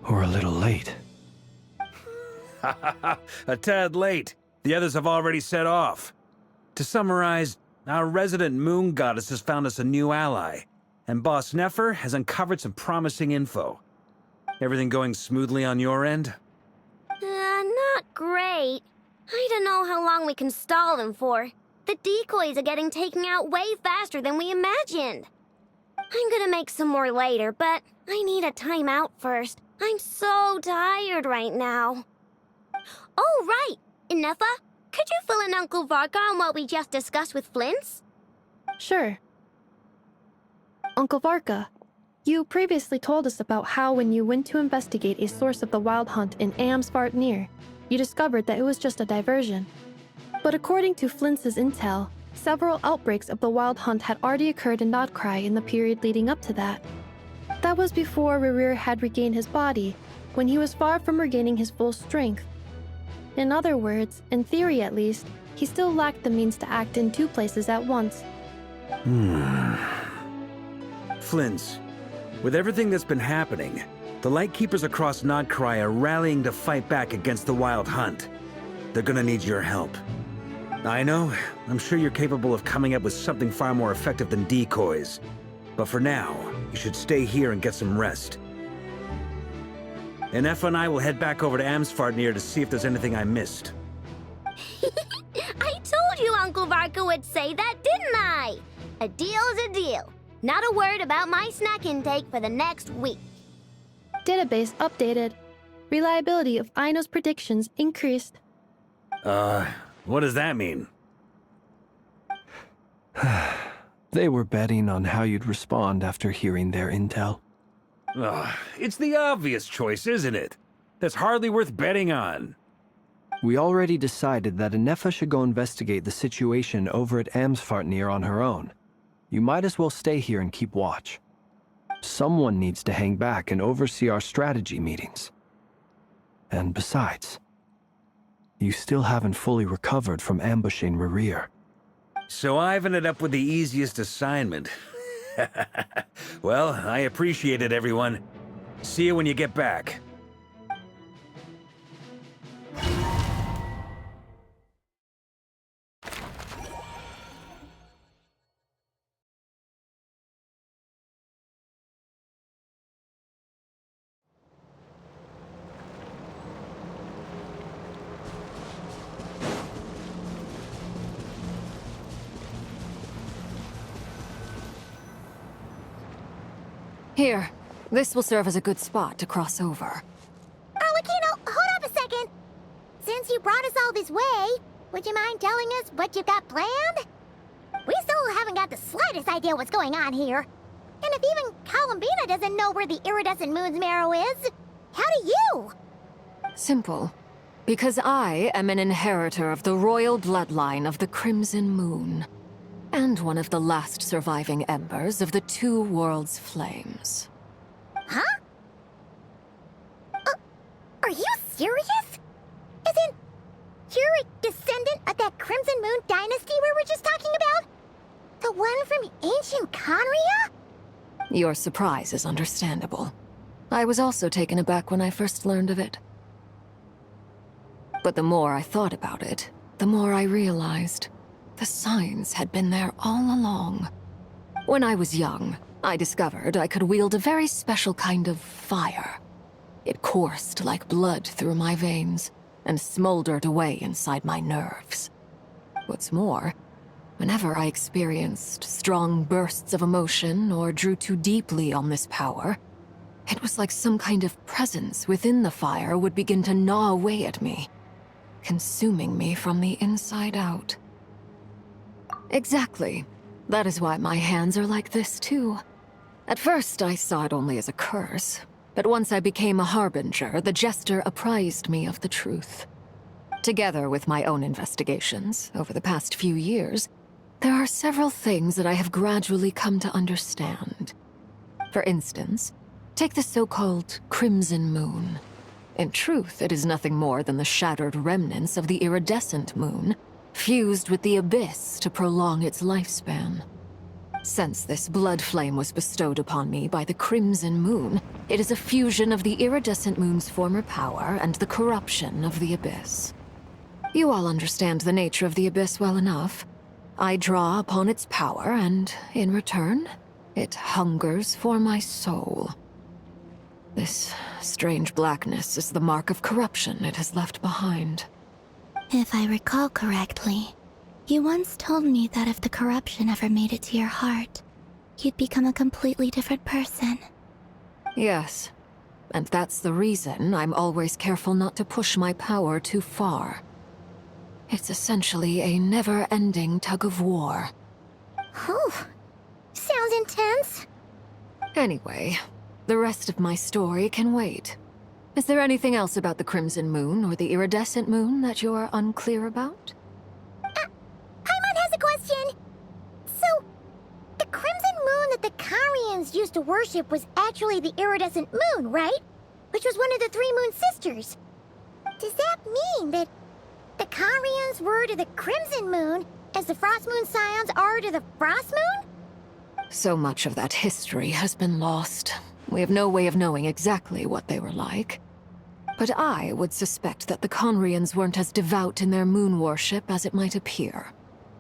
Or a little late? A tad late. The others have already set off. To summarize, our resident moon goddess has found us a new ally, and Boss Nefer has uncovered some promising info. Everything going smoothly on your end? Not great. I don't know how long we can stall them for. The decoys are getting taken out way faster than we imagined. I'm gonna make some more later, but I need a timeout first. I'm so tired right now. Oh, right! Inefa, could you fill in Uncle Varka on what we just discussed with Flint's? Sure. Uncle Varka, you previously told us about how when you went to investigate a source of the Wild Hunt in Amsvartnir, you discovered that it was just a diversion. But according to Flint's intel, several outbreaks of the Wild Hunt had already occurred in Nodcry in the period leading up to that. That was before Rerear had regained his body, when he was far from regaining his full strength. In other words, in theory at least, he still lacked the means to act in two places at once. Flint's, with everything that's been happening, the Lightkeepers across Nodcry are rallying to fight back against the Wild Hunt. They're gonna need your help. I know, I'm sure you're capable of coming up with something far more effective than decoys. But for now, you should stay here and get some rest. Anefa and I will head back over to Amsvartnir to see if there's anything I missed. I told you Uncle Varka would say that, didn't I? A deal's a deal. Not a word about my snack intake for the next week. Database updated. Reliability of Aino's predictions increased. What does that mean? They were betting on how you'd respond after hearing their intel. It's the obvious choice, isn't it? That's hardly worth betting on. We already decided that Anefa should go investigate the situation over at Amsfartnir on her own. You might as well stay here and keep watch. Someone needs to hang back and oversee our strategy meetings. And besides, you still haven't fully recovered from ambushing Rerir. So I've ended up with the easiest assignment. Well, I appreciate it, everyone. See you when you get back. Here, this will serve as a good spot to cross over. Arlecchino, hold up a second. Since you brought us all this way, would you mind telling us what you've got planned? We still haven't got the slightest idea what's going on here. And if even Columbina doesn't know where the iridescent moon's marrow is, how do you? Simple. Because I am an inheritor of the royal bloodline of the Crimson Moon. And one of the last surviving embers of the Two Worlds' flames. Huh? Are you serious? As in, you're a descendant of that Crimson Moon dynasty we were just talking about? The one from ancient Conria? Your surprise is understandable. I was also taken aback when I first learned of it. But the more I thought about it, the more I realized the signs had been there all along. When I was young, I discovered I could wield a very special kind of fire. It coursed like blood through my veins and smoldered away inside my nerves. What's more, whenever I experienced strong bursts of emotion or drew too deeply on this power, it was like some kind of presence within the fire would begin to gnaw away at me, consuming me from the inside out. Exactly. That is why my hands are like this, too. At first, I saw it only as a curse, but once I became a harbinger, the jester apprised me of the truth. Together with my own investigations, over the past few years, there are several things that I have gradually come to understand. For instance, take the so-called Crimson Moon. In truth, it is nothing more than the shattered remnants of the iridescent moon, fused with the abyss to prolong its lifespan. Since this blood flame was bestowed upon me by the Crimson Moon, it is a fusion of the iridescent moon's former power and the corruption of the abyss. You all understand the nature of the abyss well enough. I draw upon its power, and in return, it hungers for my soul. This strange blackness is the mark of corruption it has left behind. If I recall correctly, you once told me that if the corruption ever made it to your heart, you'd become a completely different person. Yes, and that's the reason I'm always careful not to push my power too far. It's essentially a never-ending tug-of-war. Whew. Sounds intense. Anyway, the rest of my story can wait. Is there anything else about the Crimson Moon or the Iridescent Moon that you're unclear about? Paimon has a question. So, the Crimson Moon that the Carians used to worship was actually the Iridescent Moon, right? Which was one of the three Moon Sisters. Does that mean that the Carians were to the Crimson Moon as the Frost Moon Scions are to the Frost Moon? So much of that history has been lost. We have no way of knowing exactly what they were like. But I would suspect that the Conrians weren't as devout in their moon worship as it might appear.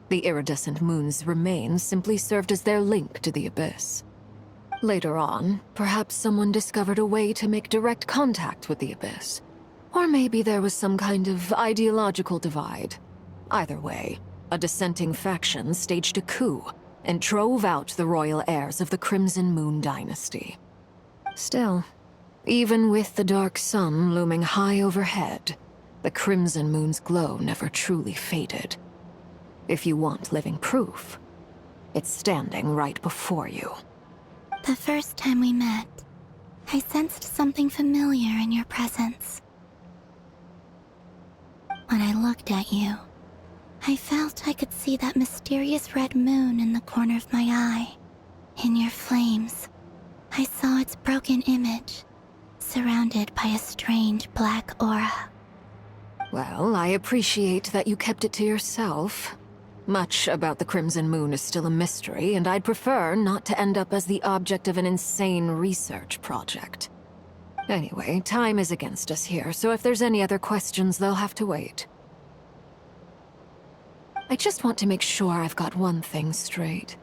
The iridescent moon's remains simply served as their link to the abyss. Later on, perhaps someone discovered a way to make direct contact with the abyss. Or maybe there was some kind of ideological divide. Either way, a dissenting faction staged a coup and drove out the royal heirs of the Crimson Moon dynasty. Still, even with the dark sun looming high overhead, the Crimson Moon's glow never truly faded. If you want living proof, it's standing right before you. The first time we met, I sensed something familiar in your presence. When I looked at you, I felt I could see that mysterious red moon in the corner of my eye. In your flames, I saw its broken image, surrounded by a strange black aura. Well, I appreciate that you kept it to yourself. Much about the Crimson Moon is still a mystery, and I'd prefer not to end up as the object of an insane research project. Anyway, time is against us here, so if there's any other questions, they'll have to wait. I just want to make sure I've got one thing straight.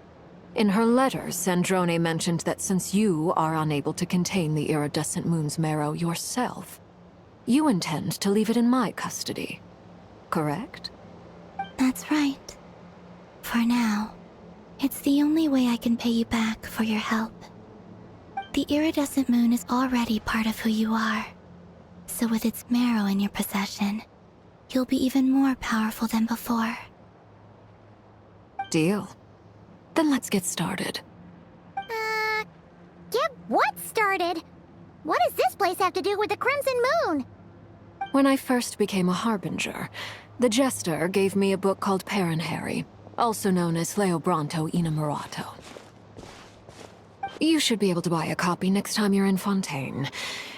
In her letter, Sandrone mentioned that since you are unable to contain the iridescent moon's marrow yourself, you intend to leave it in my custody. Correct? That's right. For now, it's the only way I can pay you back for your help. The iridescent moon is already part of who you are. So with its marrow in your possession, you'll be even more powerful than before. Deal. Then let's get started. Get what started? What does this place have to do with the Crimson Moon? When I first became a Harbinger, the Jester gave me a book called Paranhari, also known as Leobranto Innamorato. You should be able to buy a copy next time you're in Fontaine.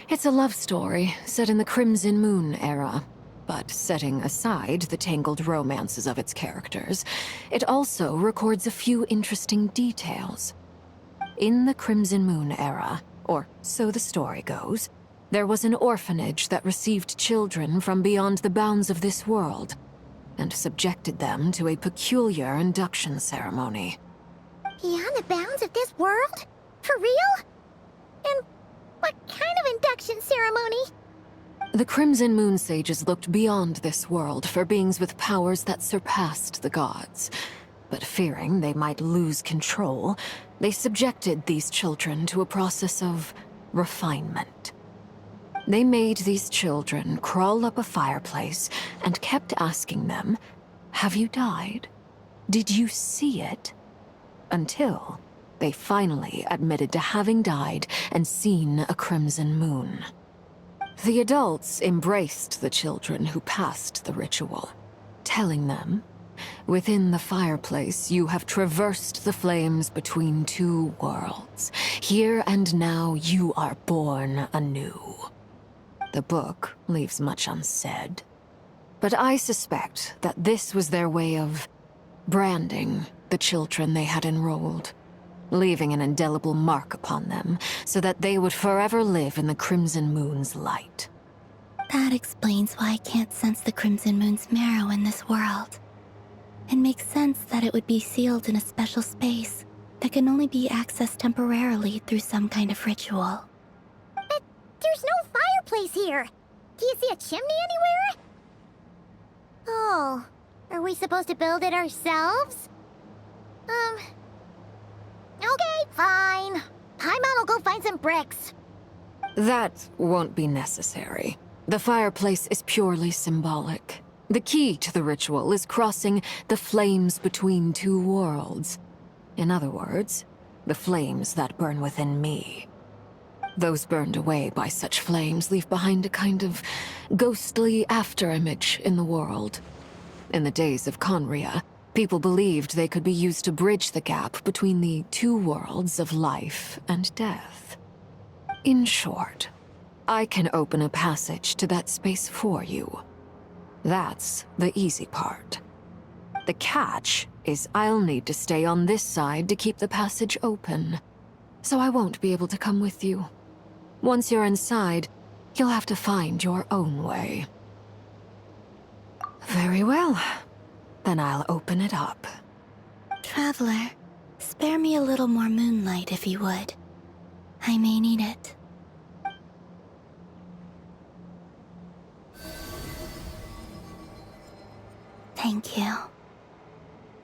It's a love story set in the Crimson Moon era, but setting aside the tangled romances of its characters, it also records a few interesting details. In the Crimson Moon era, or so the story goes, there was an orphanage that received children from beyond the bounds of this world, and subjected them to a peculiar induction ceremony. Beyond the bounds of this world? For real? And what kind of induction ceremony? The Crimson Moon sages looked beyond this world for beings with powers that surpassed the gods. But fearing they might lose control, they subjected these children to a process of refinement. They made these children crawl up a fireplace and kept asking them, "Have you died? Did you see it?" Until they finally admitted to having died and seen a crimson moon. The adults embraced the children who passed the ritual, telling them, "Within the fireplace, you have traversed the flames between two worlds. Here and now, you are born anew." The book leaves much unsaid, but I suspect that this was their way of branding the children they had enrolled, leaving an indelible mark upon them so that they would forever live in the Crimson Moon's light. That explains why I can't sense the Crimson Moon's marrow in this world. It makes sense that it would be sealed in a special space that can only be accessed temporarily through some kind of ritual. But there's no fireplace here. Do you see a chimney anywhere? Oh, are we supposed to build it ourselves? Okay, fine. Paimon will go find some bricks. That won't be necessary. The fireplace is purely symbolic. The key to the ritual is crossing the flames between two worlds. In other words, the flames that burn within me. Those burned away by such flames leave behind a kind of ghostly afterimage in the world. In the days of Conria, people believed they could be used to bridge the gap between the two worlds of life and death. In short, I can open a passage to that space for you. That's the easy part. The catch is I'll need to stay on this side to keep the passage open, so I won't be able to come with you. Once you're inside, you'll have to find your own way. Very well. Then I'll open it up. Traveler, spare me a little more moonlight if you would. I may need it. Thank you.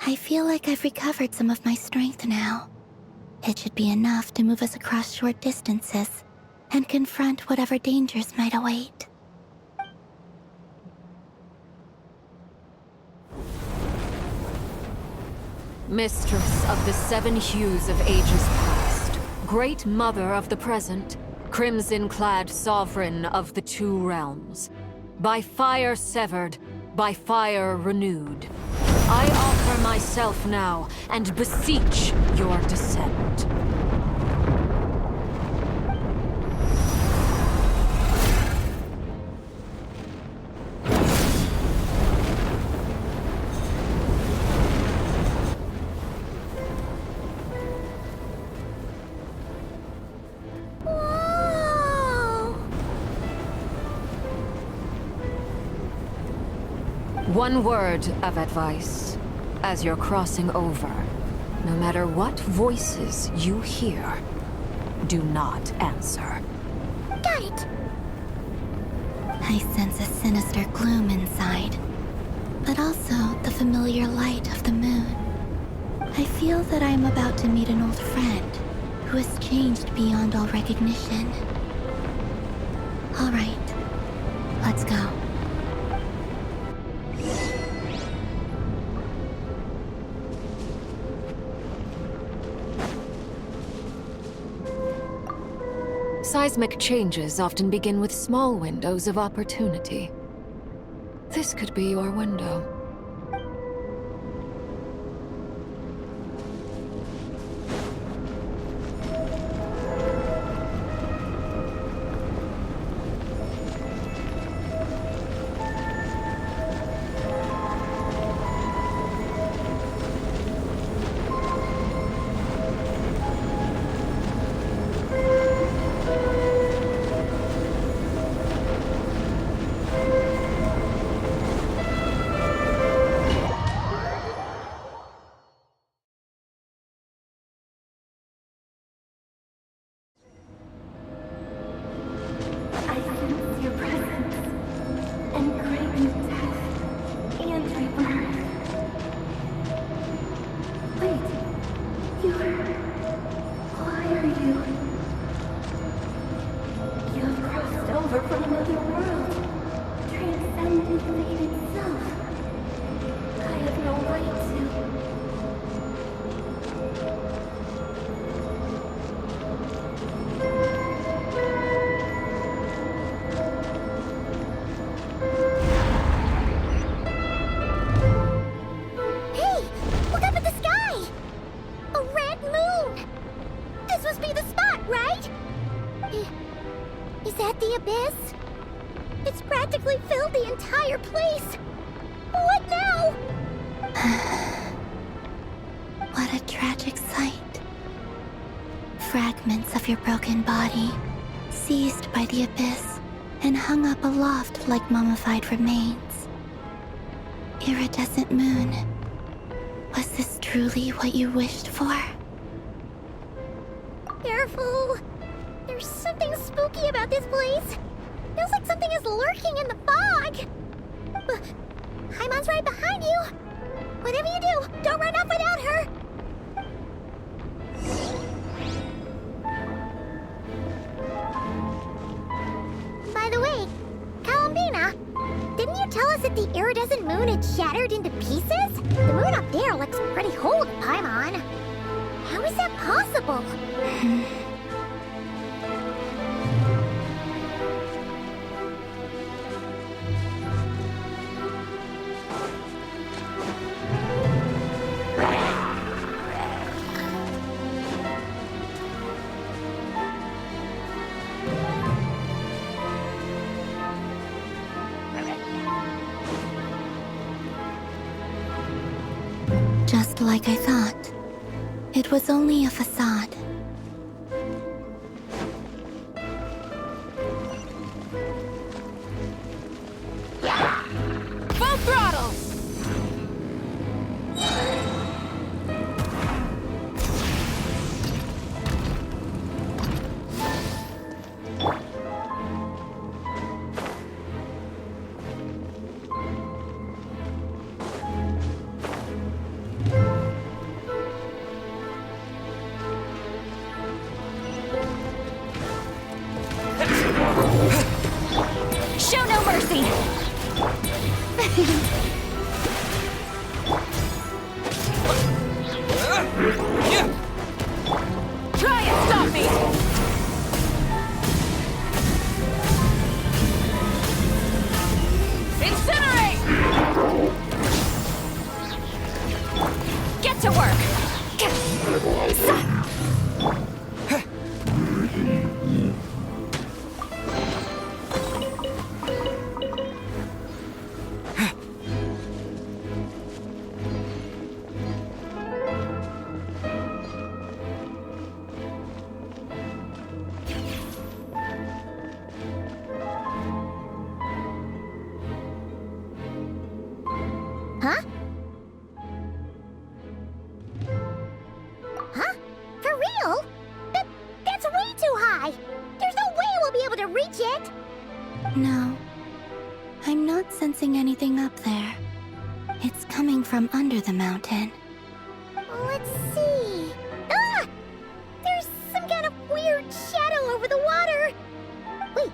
I feel like I've recovered some of my strength now. It should be enough to move us across short distances and confront whatever dangers might await. Mistress of the seven hues of ages past, great mother of the present, crimson-clad sovereign of the two realms, by fire severed, by fire renewed. I offer myself now and beseech your descent. One word of advice as you're crossing over. No matter what voices you hear, do not answer. Got it. I sense a sinister gloom inside, but also the familiar light of the moon. I feel that I am about to meet an old friend who has changed beyond all recognition. All right, let's go. Seismic changes often begin with small windows of opportunity. This could be your window. Fragments of your broken body, seized by the abyss, and hung up aloft like mummified remains. Iridescent moon, was this truly what you wished for? Careful! There's something spooky about this place. Feels like something is lurking in the fog. Paimon's right behind you. Whatever you do, don't run off without her. By the way, Kalambina, didn't you tell us that the iridescent moon had shattered into pieces? The moon up there looks pretty whole to Paimon. How is that possible? Just like I thought. It was only a facade. Full throttle! Show no mercy! Try and stop me! Incinerate! to work! Huh? Huh? For real? That's way too high! There's no way we'll be able to reach it! No. I'm not sensing anything up there. It's coming from under the mountain. Let's see... Ah! There's some kind of weird shadow over the water! Wait,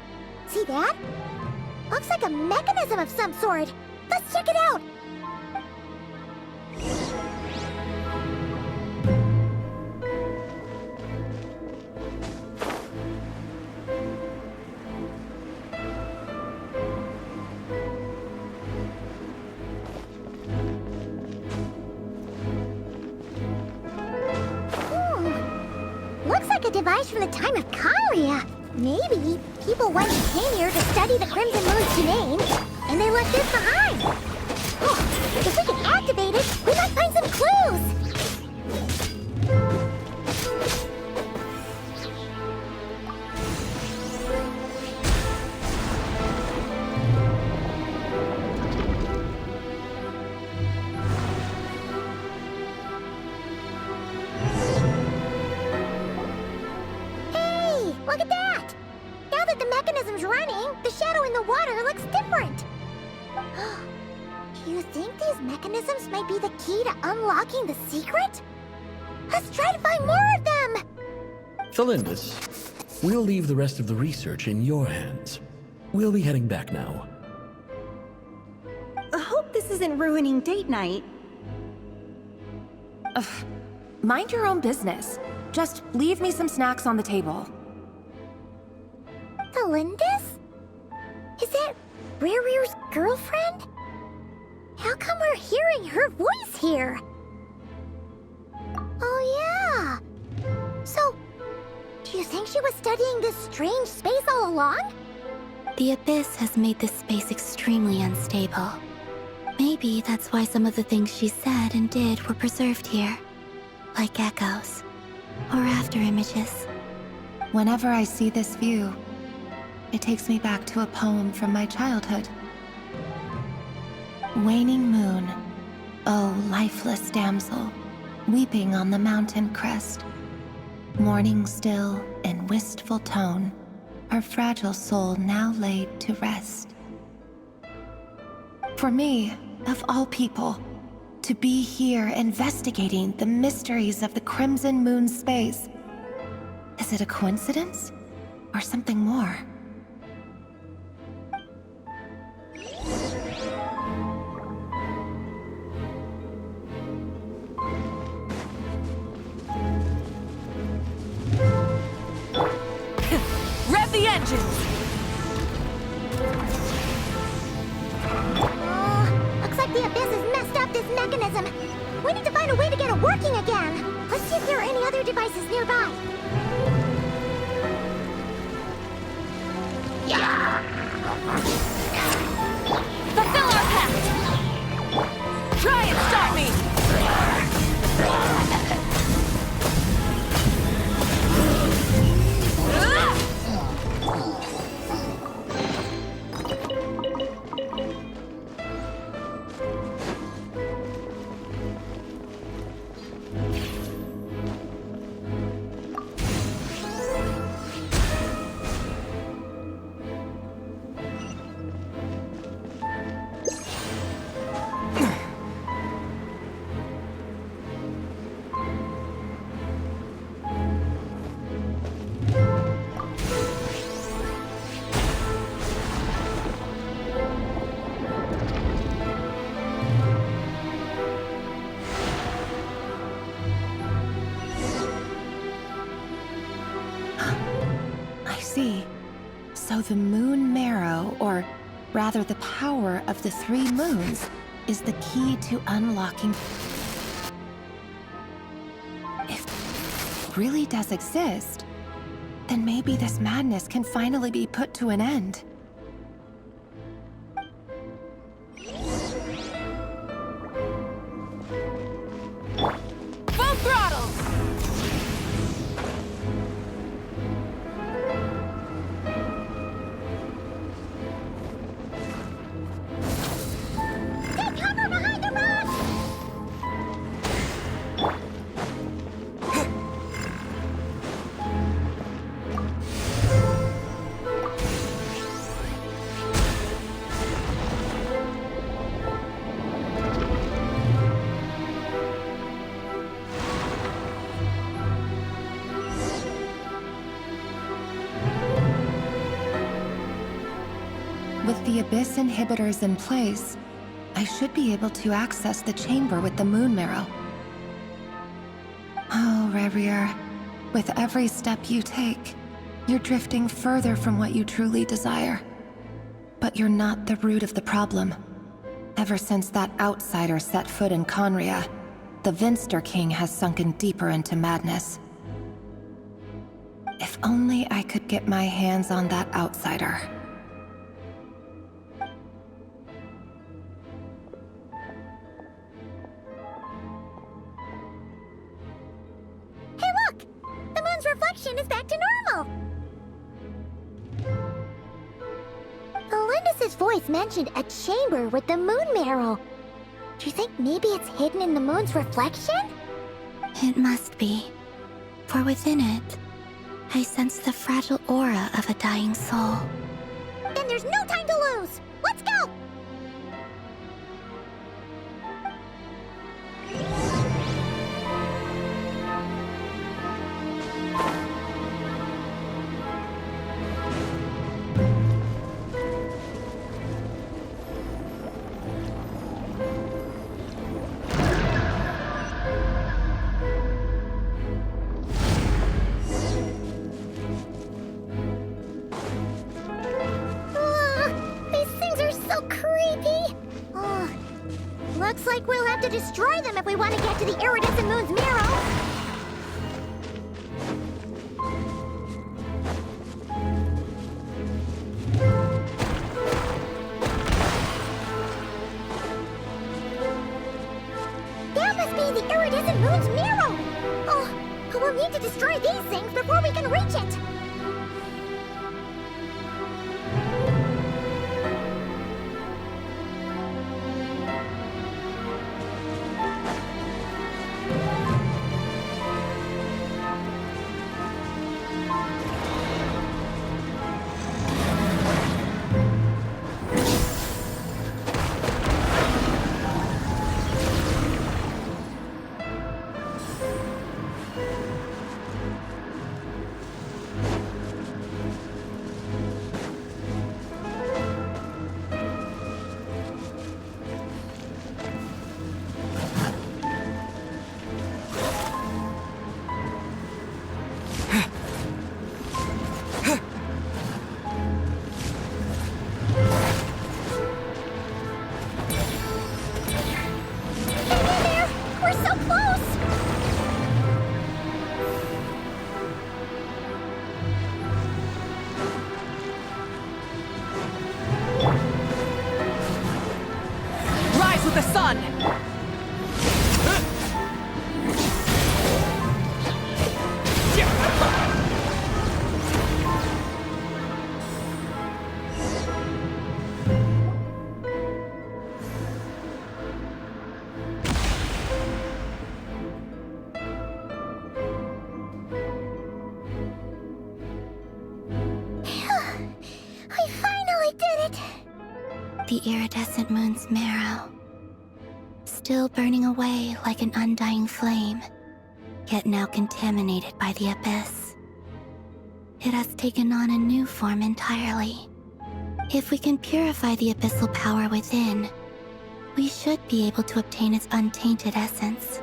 see that? Looks like a mechanism of some sort! Let's check it out! Looks like a device from the time of Kalia. Maybe people once came here to study the Crimson Moon's domain, and they left this behind. Oh, if we can activate it, we might find some clues. Look at that! Now that the mechanism's running, the shadow in the water looks different. Do you think these mechanisms might be the key to unlocking the secret? Let's try to find more of them! Felindus, we'll leave the rest of the research in your hands. We'll be heading back now. I hope this isn't ruining date night. Ugh. Mind your own business. Just leave me some snacks on the table. Felindus? Is that Rear's girlfriend? How come we're hearing her voice here? Oh yeah! So, do you think she was studying this strange space all along? The Abyss has made this space extremely unstable. Maybe that's why some of the things she said and did were preserved here. Like echoes. Or after images. Whenever I see this view, it takes me back to a poem from my childhood. Waning moon, oh lifeless damsel, weeping on the mountain crest. Mourning still in wistful tone, her fragile soul now laid to rest. For me, of all people, to be here investigating the mysteries of the Crimson Moon space, is it a coincidence or something more? Rev the engines! Looks like the Abyss has messed up this mechanism. We need to find a way to get it working again. Let's see if there are any other devices nearby. Fulfill our pact! Try and stop me! So the moon marrow, or rather the power of the 3 moons, is the key to unlocking... really does exist, then maybe this madness can finally be put to an end. Full throttle! Take cover behind the rock! With the Abyss inhibitors in place, I should be able to access the chamber with the moon marrow. Oh, Revier, with every step you take, you're drifting further from what you truly desire. But you're not the root of the problem. Ever since that outsider set foot in Conria, the Vinster King has sunken deeper into madness. If only I could get my hands on that outsider. Hey, look! The moon's reflection is back to normal! Elendis' voice mentioned a chamber with the moon marrow. Do you think maybe it's hidden in the moon's reflection? It must be. For within it, I sense the fragile aura of a dying soul. Then there's no time to lose! Let's go! Looks like we'll have to destroy them if we want to get to the iridescent moon's marrow. That must be the iridescent moon's marrow! Oh, we'll need to destroy these things before we can reach it! With the sun! We finally did it! The iridescent moon's marrow. Still burning away like an undying flame, yet now contaminated by the abyss. It has taken on a new form entirely. If we can purify the abyssal power within, we should be able to obtain its untainted essence.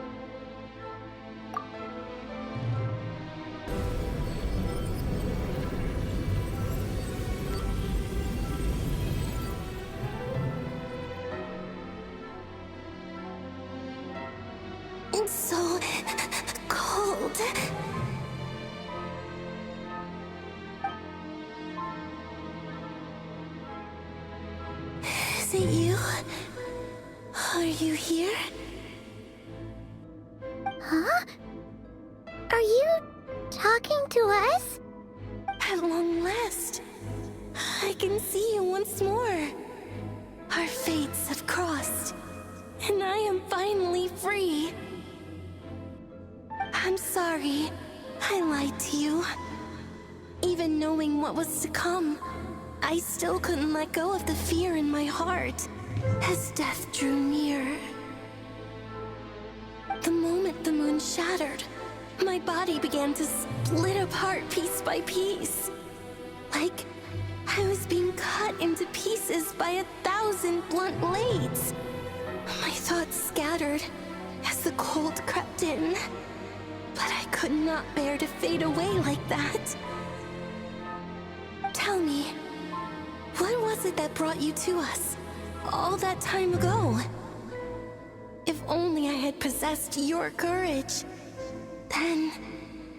It's so cold. Is it you? Are you here? Huh? Are you talking to us? At long last, I can see you once more. Our fates have crossed, and I am finally free. I'm sorry, I lied to you. Even knowing what was to come, I still couldn't let go of the fear in my heart as death drew near. The moment the moon shattered, my body began to split apart piece by piece. Like I was being cut into pieces by 1,000 blunt blades. My thoughts scattered as the cold crept in. But I could not bear to fade away like that. Tell me, what was it that brought you to us all that time ago? If only I had possessed your courage, then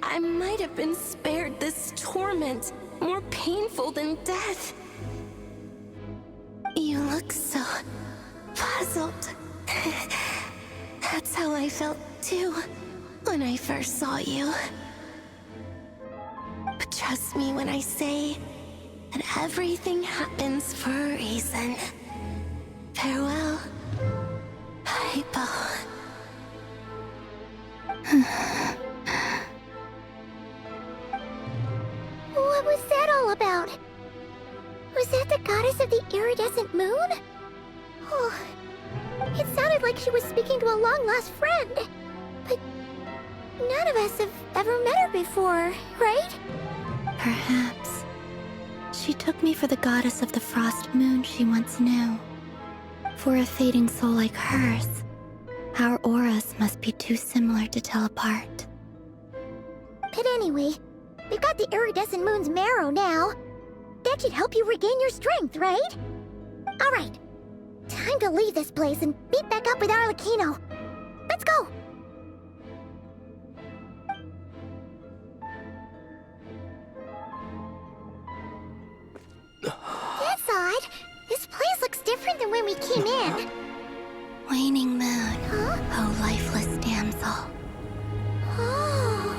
I might have been spared this torment more painful than death. You look so puzzled. That's how I felt too when I first saw you. But trust me when I say that everything happens for a reason. Farewell, Hypo. What was that all about? Was that the goddess of the iridescent moon? Oh, it sounded like she was speaking to a long-lost friend. But none of us have ever met her before, right? Perhaps. She took me for the goddess of the frost moon she once knew. For a fading soul like hers, our auras must be too similar to tell apart. But anyway, we've got the iridescent moon's marrow now. That should help you regain your strength, right? Alright, time to leave this place and meet back up with Arlecchino. Let's go! That's odd. This place looks different than when we came in. Waning moon, oh lifeless damsel. Oh.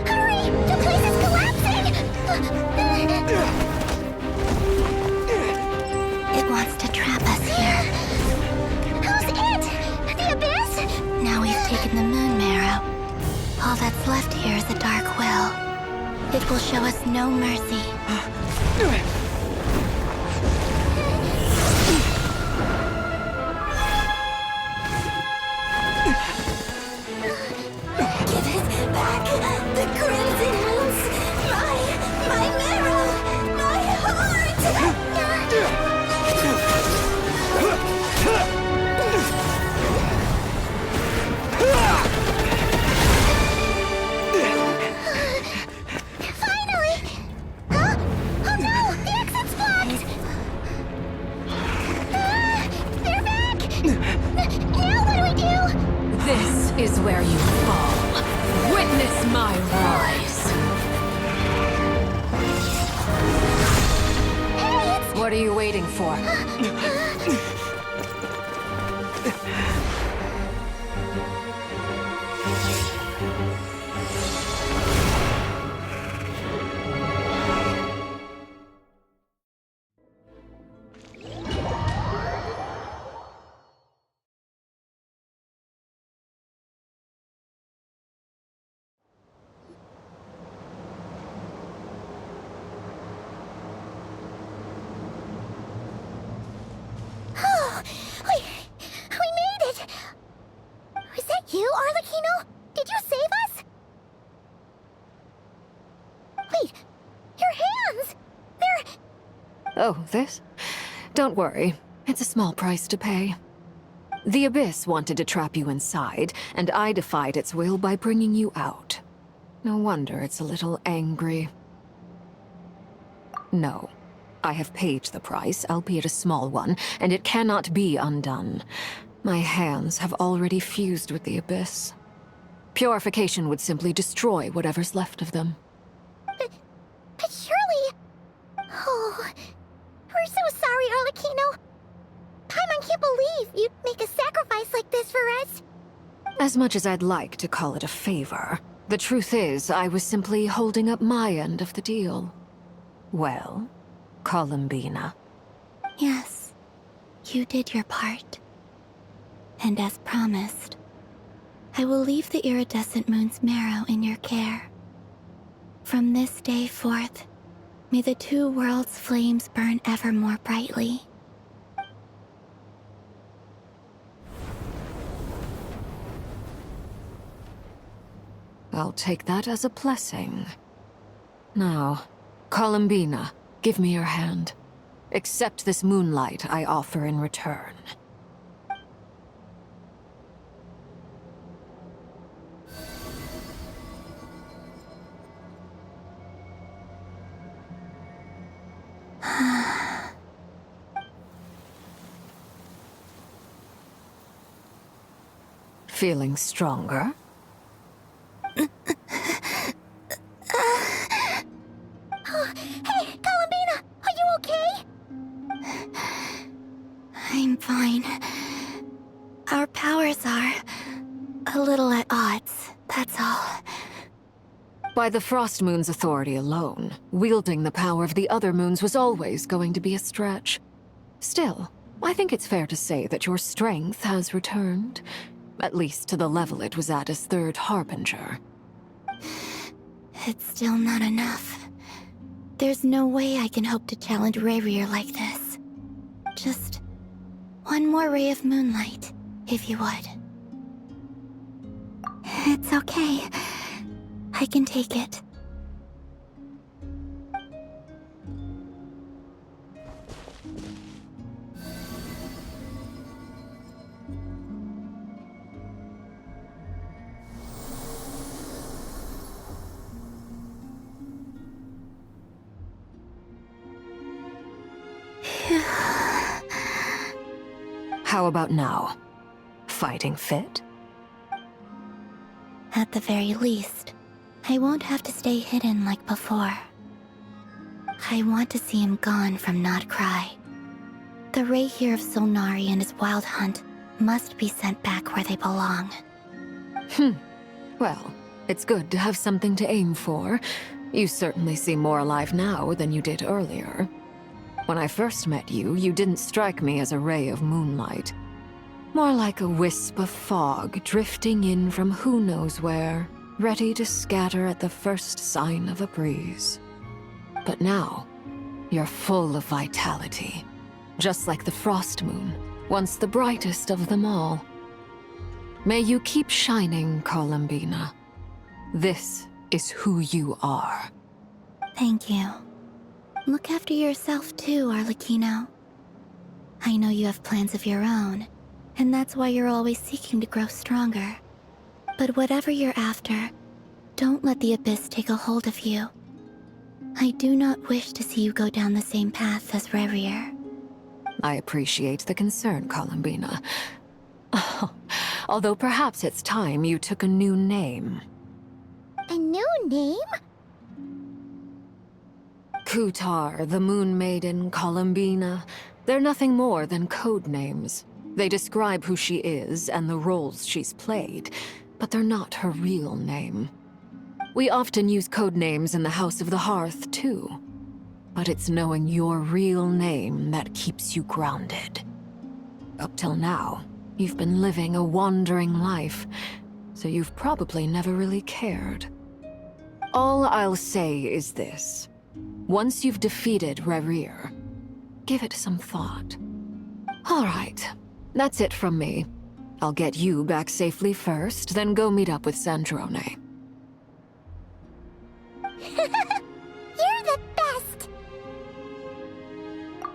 Hurry! The place is collapsing! It wants to trap us here. Who's it? The Abyss? Now we've taken the moon marrow. All that's left here is a dark will. It will show us no mercy. Give it back! The crimson moons! My marrow! My heart! Finally! Huh? Oh no! The exit's blocked! They're back! Now what do we do? This is where you fall. Witness my rise. Hey, What are you waiting for? Oh, we made it! Was that you, Arlecchino? Did you save us? Wait, your hands! They're... Oh, this? Don't worry. It's a small price to pay. The Abyss wanted to trap you inside, and I defied its will by bringing you out. No wonder it's a little angry. No. I have paid the price, albeit a small one, and it cannot be undone. My hands have already fused with the Abyss. Purification would simply destroy whatever's left of them. But surely... Oh, we're so sorry, Arlecchino. Paimon can't believe you'd make a sacrifice like this for us. As much as I'd like to call it a favor, the truth is I was simply holding up my end of the deal. Well, Columbina. Yes, you did your part. And as promised, I will leave the iridescent moon's marrow in your care. From this day forth, may the two worlds' flames burn ever more brightly. I'll take that as a blessing. Now, Columbina, give me your hand. Accept this moonlight I offer in return. Feeling stronger? Hey, Columbina, are you okay? I'm fine. Our powers are a little at odds, that's all. By the Frost Moon's authority alone, wielding the power of the other moons was always going to be a stretch. Still, I think it's fair to say that your strength has returned. At least to the level it was at as Third Harbinger. It's still not enough. There's no way I can hope to challenge Rayrear like this. Just one more ray of moonlight, if you would. It's okay. I can take it. How about now? Fighting fit? At the very least, I won't have to stay hidden like before. I want to see him gone from Not Cry. The Rayhear of Solnari and his wild hunt must be sent back where they belong. Well, it's good to have something to aim for. You certainly seem more alive now than you did earlier. When I first met you, you didn't strike me as a ray of moonlight. More like a wisp of fog drifting in from who knows where, ready to scatter at the first sign of a breeze. But now, you're full of vitality. Just like the Frost Moon, once the brightest of them all. May you keep shining, Columbina. This is who you are. Thank you. Look after yourself too, Arlecchino. I know you have plans of your own, and that's why you're always seeking to grow stronger. But whatever you're after, don't let the Abyss take a hold of you. I do not wish to see you go down the same path as Rayrear. I appreciate the concern, Columbina. Although perhaps it's time you took a new name. A new name? Kutar, the Moon Maiden, Columbina, they're nothing more than code names. They describe who she is and the roles she's played, but they're not her real name. We often use code names in the House of the Hearth, too. But it's knowing your real name that keeps you grounded. Up till now, you've been living a wandering life, so you've probably never really cared. All I'll say is this. Once you've defeated Rayrear, give it some thought. All right, that's it from me. I'll get you back safely first, then go meet up with Sandrone. You're the best!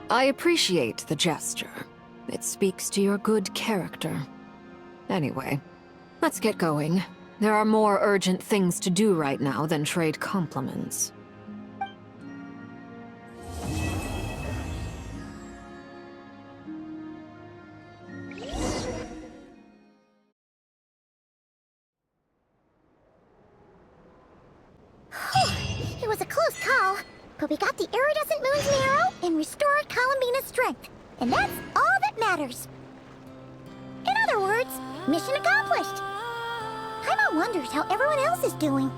I appreciate the gesture. It speaks to your good character. Anyway, let's get going. There are more urgent things to do right now than trade compliments. was a close call, but we got the iridescent moon's marrow and restored Columbina's strength. And that's all that matters. In other words, mission accomplished. Paimon wonders how everyone else is doing.